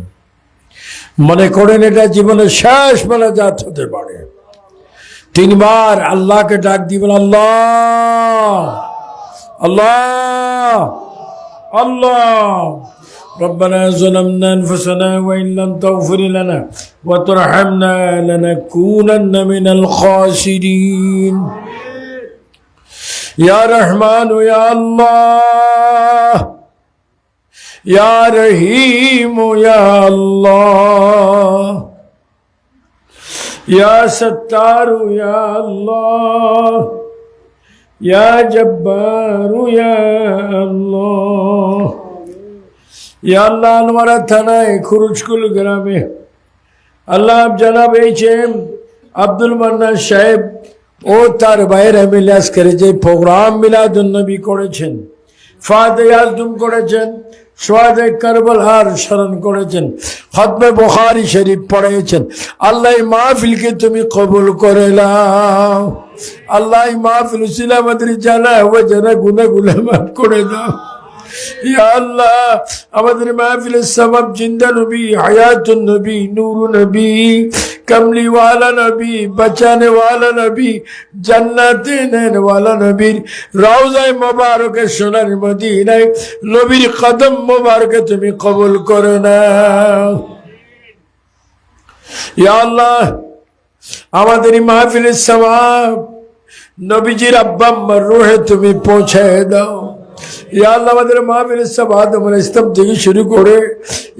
মনে করেন এটা জীবনের শেষ মোনাজাত হতে পারে তিনবার আল্লাহকে ডাক দিবেন আল্লাহ الله الله ربنا ظلمنا أنفسنا وإن لم تغفر لنا وترحمنا لنكونن من الخاسرين يا رحمن يا الله يا رحيم يا الله يا ستار يا الله يا جبار يا الله يا الله हमारा থানায় খুরুজকুল গ্রামে আল্লাহ জনাব এইচএম আব্দুল মান্নান সাহেব ও তার ভাইয়েরা মিলে আজকের যে প্রোগ্রাম মিলাদুন নবী করেছেন ফাতে আজম করেছেন সোয়াদে কারবালার স্মরণ করেছেন খতমে বুখারী শরীফ পড়েছেন আল্লাহ এই মাহফিলকে তুমি কবুল করে নাও আল্লাহ এই মাহফিল ছিল আমাদের জানা ও জানা গুনাহগুলো মাফ করে দাও ইয়া আল্লাহ আমাদের মাহফিলের সবাব জিন্দা নবী হায়াতুন নবী নূরুন নবী कमली वाला नबी बचाने वाला नबी जन्नत देने वाला नबी रौज़ा मुबारक सोनार मदीना नबीर कदम मुबारक तुम्हें कबूल करना या अल्लाह আমাদের মাহফিলের সওয়াব নবীজির আব্বা আম্মার রূহে তুমি পৌঁছায় দাও ইয়া আল্লাহ আমাদের মাহফিলের সব আদম আলাইহিস সালাম থেকে শুরু করে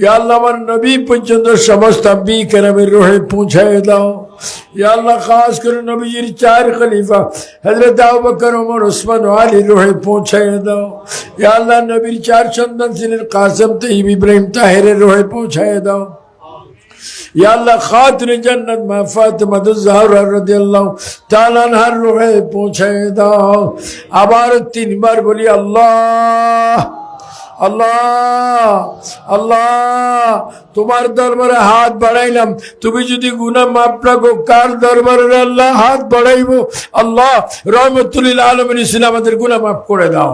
ইয়া আল্লাহ আমার নবী পর্যন্ত সমস্ত আম্বিয়া কেরামের রূহে পৌঁছায় দাও ইয়া আল্লাহ খাস করে নবীজির চার খলিফা হযরত আবু বকর ওমর ওসমান ও আলী রূহে পৌঁছায় দাও ইয়া আল্লাহ নবীর চার সন্তান ছিলেন কাসেম তাইয়্যিব ইব্রাহিম তাহেরের রূহে পৌঁছায় দাও या अल्लाह खातिर जन्नत में फातिमा ज़हरा रज़ियल्लाहु ताला अन्हा रूहे पहुँचे दाओ आबार 3 बार बोली अल्लाह अल्लाह अल्लाह তোমার দরবারে হাত বাড়াইলাম তুমি যদি গুনাহ মাফ না করো কার দরবারে আল্লাহ হাত বাড়াইবো আল্লাহ রহমাতুল লিল আলামিন ইসলাম আমাদের গুনাহ মাফ করে দাও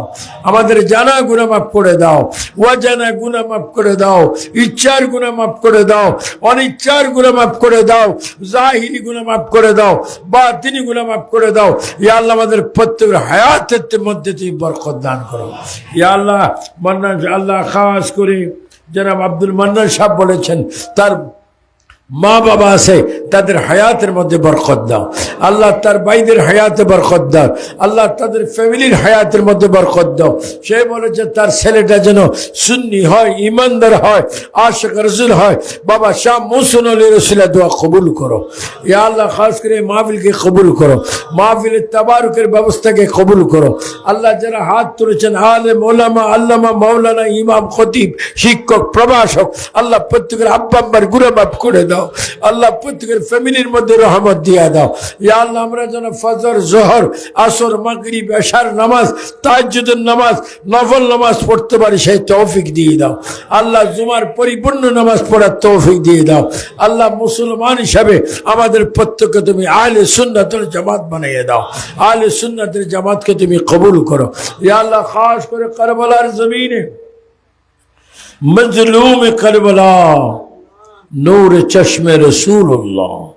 আমাদের জানা গুনাহ মাফ করে দাও অজানা গুনাহ মাফ করে দাও ইচ্ছার গুনাহ মাফ করে দাও অনিচ্ছার গুনাহ মাফ করে দাও জাহিরি গুনাহ মাফ করে দাও বাতিনি গুনাহ মাফ করে দাও ইয়া আল্লাহ আমাদের প্রত্যেকের হায়াতের মধ্যে তুমি বরকত দান করো ইয়া আল্লাহ মান্নান আল্লাহ খাস করে জনাব আব্দুল মান্নান সাহেব বলেছেন তার মা বাবা আছে তাদের হায়াতের মধ্যে বরকত দাও আল্লাহ তার ভাইদের হায়াতে বরকত দাও আল্লাহ তাদের ফ্যামিলির হায়াতের মধ্যে বরকত দাও সে বলেছে তার ছেলেটা যেন সুন্নি হয় ইমানদার হয় আশিক রাসূল হয় বাবা শাহ মুহসিন আলী রসুলের দোয়া কবুল করো ইয়া আল্লাহ খাস করে মাহফিলকে কবুল করো মাহফিলের তাবারুকের ব্যবস্থাকে কবুল করো আল্লাহ যারা হাত তুলেছেন আলেম ওলামা আল্লামা মাওলানা ইমাম খতিব শিক্ষক প্রভাষক আল্লাহ প্রত্যেকের আব্বা আম্মার গুনাহ মাফ করে দাও আল্লাহ প্রত্যেকের ফ্যামিলির মধ্যে রহমত দিয়া দাও ইয়া আল্লাহ আমরা যেন ফজর জোহর আসর মাগরিব এশার নামাজ তাহাজ্জুদের নামাজ নফল নামাজ পড়তে পারি সেই তৌফিক দিয়ে দাও আল্লাহ জুমার পরিপূর্ণ নামাজ পড়ার তৌফিক দিয়ে দাও আল্লাহ মুসলমান হিসাবে আমাদের প্রত্যেককে তুমি আহলে সুন্নাতুল জামাত বানিয়ে দাও আহলে সুন্নাতের জামাতকে তুমি কবুল করো ইয়া আল্লাহ খাস করে কারবালার জমিনে মজলুম কারবালা नूर चश्मे रसूलुल्लाह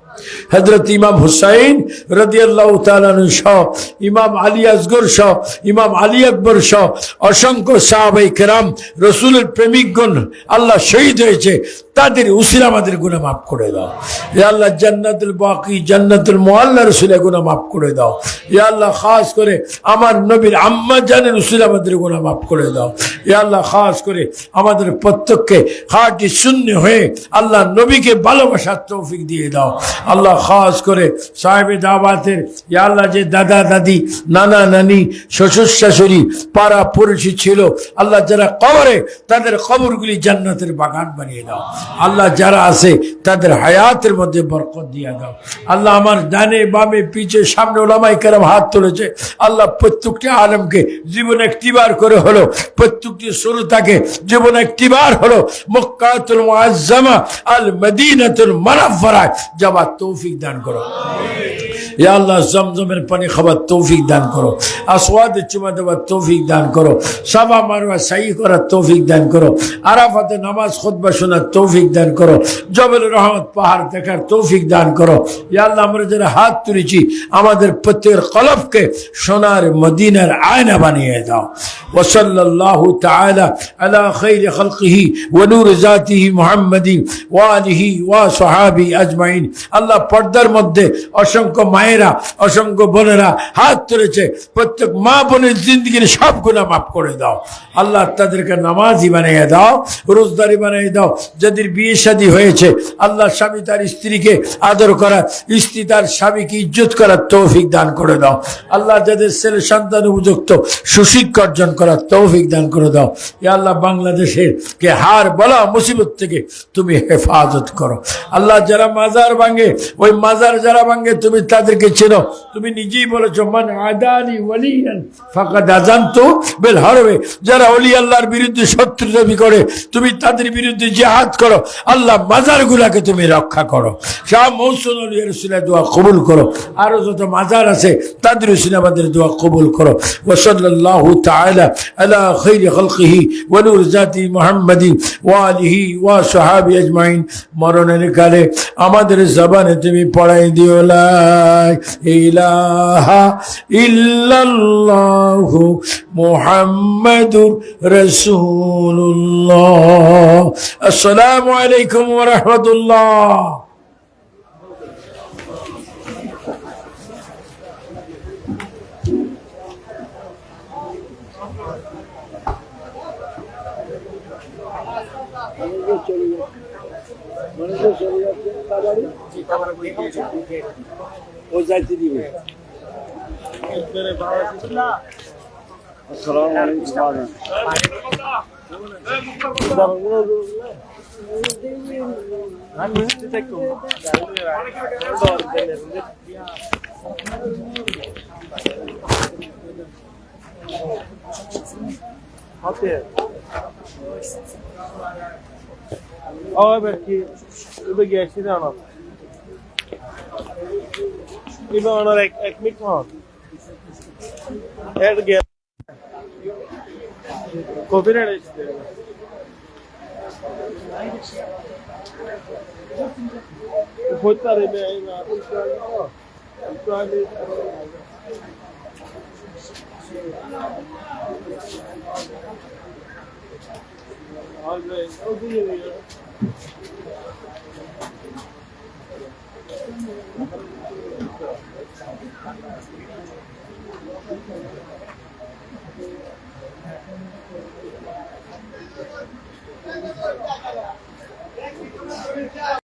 हजरत इमाम हुसैन रदियल्लाहु ताआला अन्हु शाह इमाम अली असगर शाह इमाम अली अकबर शाह असंख्य साहाबाए केराम रसूलेर प्रेमिकगण আল্লাহ শহীদ হয়েছে তাদের উসিলা আমাদের গুনাহ মাফ করে দাও ইয়া আল্লাহ জান্নাতুল বাকি জান্নাতুল মুআল্লা রসুলের গুনাহ মাফ করে দাও ইয়া আল্লাহ খাস করে আমার নবীর আম্মা জানের উসিলা আমাদের গুনাহ মাফ করে দাও ইয়া আল্লাহ খাস করে আমাদের প্রত্যেককে খাঁটি সুন্নি হয়ে আল্লাহ নবীকে ভালোবাসার তৌফিক দিয়ে দাও আল্লাহ খাস করে সাহেবে দাওয়াতের ইয়া আল্লাহ যে দাদা দাদি নানা নানি শ্বশুর শাশুড়ি পাড়া পড়শি ছিল আল্লাহ যারা কবরে তাদের কবরগুলি জান্নাতের বাগান বানিয়ে দাও আল্লাহ যারা আছে তাদের হায়াতের মধ্যে বরকত দিয়ে দাও আল্লাহ। আমার ডানে বামে পিছে সামনে ওলামায়ে কেরাম হাত তুলেছে আল্লাহ, প্রত্যেকটি আলেমকে জীবনে একটিবার করে হলো, প্রত্যেকটি শ্রোতাকে জীবনে একটিবার হলো মক্কাতুল মুআজ্জামা আল মদিনাতুল মুনাফফারায় যাওয়ার তৌফিক দান করো। ইয়া আল্লাহ, জমজমের পানি খাবার তৌফিক দান করো, আসওয়াদে চুমা দেওয়ার তৌফিক দান করো, সাবা মারওয়া সাই করার তৌফিক দান করো, আরাফাতে নামাজ খুতবা শোনার তৌফিক দান করো, জবল রহমত পাহাড় দেখার তৌফিক দান করো। ইয়া আল্লাহ, আমরা যারা হাত তুলেছি আমাদের প্রত্যেকের কলবকে সোনার মদিনার আয়না বানিয়ে দাও। ওয়া সাল্লাল্লাহু তাআলা আলা খায়রি খালকিহি ওয়া নূর জাতিহি মুহাম্মাদিন ওয়া আলিহি ওয়া সাহাবি আজমাইন। আল্লাহ, পর্দার মধ্যে অসংখ্য মায়েরা অসংখ্য বোনেরা হাত তুলেছে, প্রত্যেক মা বোনের জিন্দগির সব গুনাহ মাফ করে দাও আল্লাহ। তাদেরকে নামাজি বানিয়ে দাও, রোজদারি বানিয়ে দাও। যাদের বিয়ে শাদী হয়েছে আল্লাহ, স্বামী তার স্ত্রীকে আদর করা, স্ত্রী তার স্বামীকে ইজ্জত করার তৌফিক দান করে দাও আল্লাহ। যাদের ছেলে সন্তান উপযুক্ত সুশিক্ষা অর্জন করার তৌফিক দান করে দাও। ইয়া আল্লাহ, বাংলাদেশের কে হার বলা মুসিবত থেকে তুমি হেফাজত করো আল্লাহ। যারা মাজার ভাঙে, ওই মাজার যারা ভাঙে তুমি তাদেরকে চেনো, তুমি নিজেই বলেছো মান আদানি ওয়ালিয়ান ফাকাদ আযানতু বিল হারবে। যারা ওলি আল্লাহর বিরুদ্ধে শত্রু দাবি করে তুমি তাদের বিরুদ্ধে জিহাদ করো আল্লাহ। মাজারগুলাকে তুমি রক্ষা করো, শাহ মৌসুম আলী রাসূলের দোয়া কবুল করো। আরো যত মাজার আছে তাদের উসিলা আমাদের দোয়া কবুল করো। ওয়া সাল্লাল্লাহু তাআলা আলা খায়রি খালকিহি ওয়া নূর জাতি মুহাম্মাদিন ওয়া আলিহি ওয়া সাহাবি আজমাইন। মরণের কালে আমাদের জবানে তুমি পড়াই দিও লা ইলাহা ইল্লাল্লাহু মুহাম্মাদুর রাসূলুল্লাহ। আসসালামু আলাইকুম ওয়া রাহমাতুল্লাহ। ও যাইতে দিবে। আসসালামু Ama belki bu da geçti de ana. Bir de ona ekmek mi var? Her gel. Kopi ne işte? Fotoğrafı be ayna. Abi, o değil ya.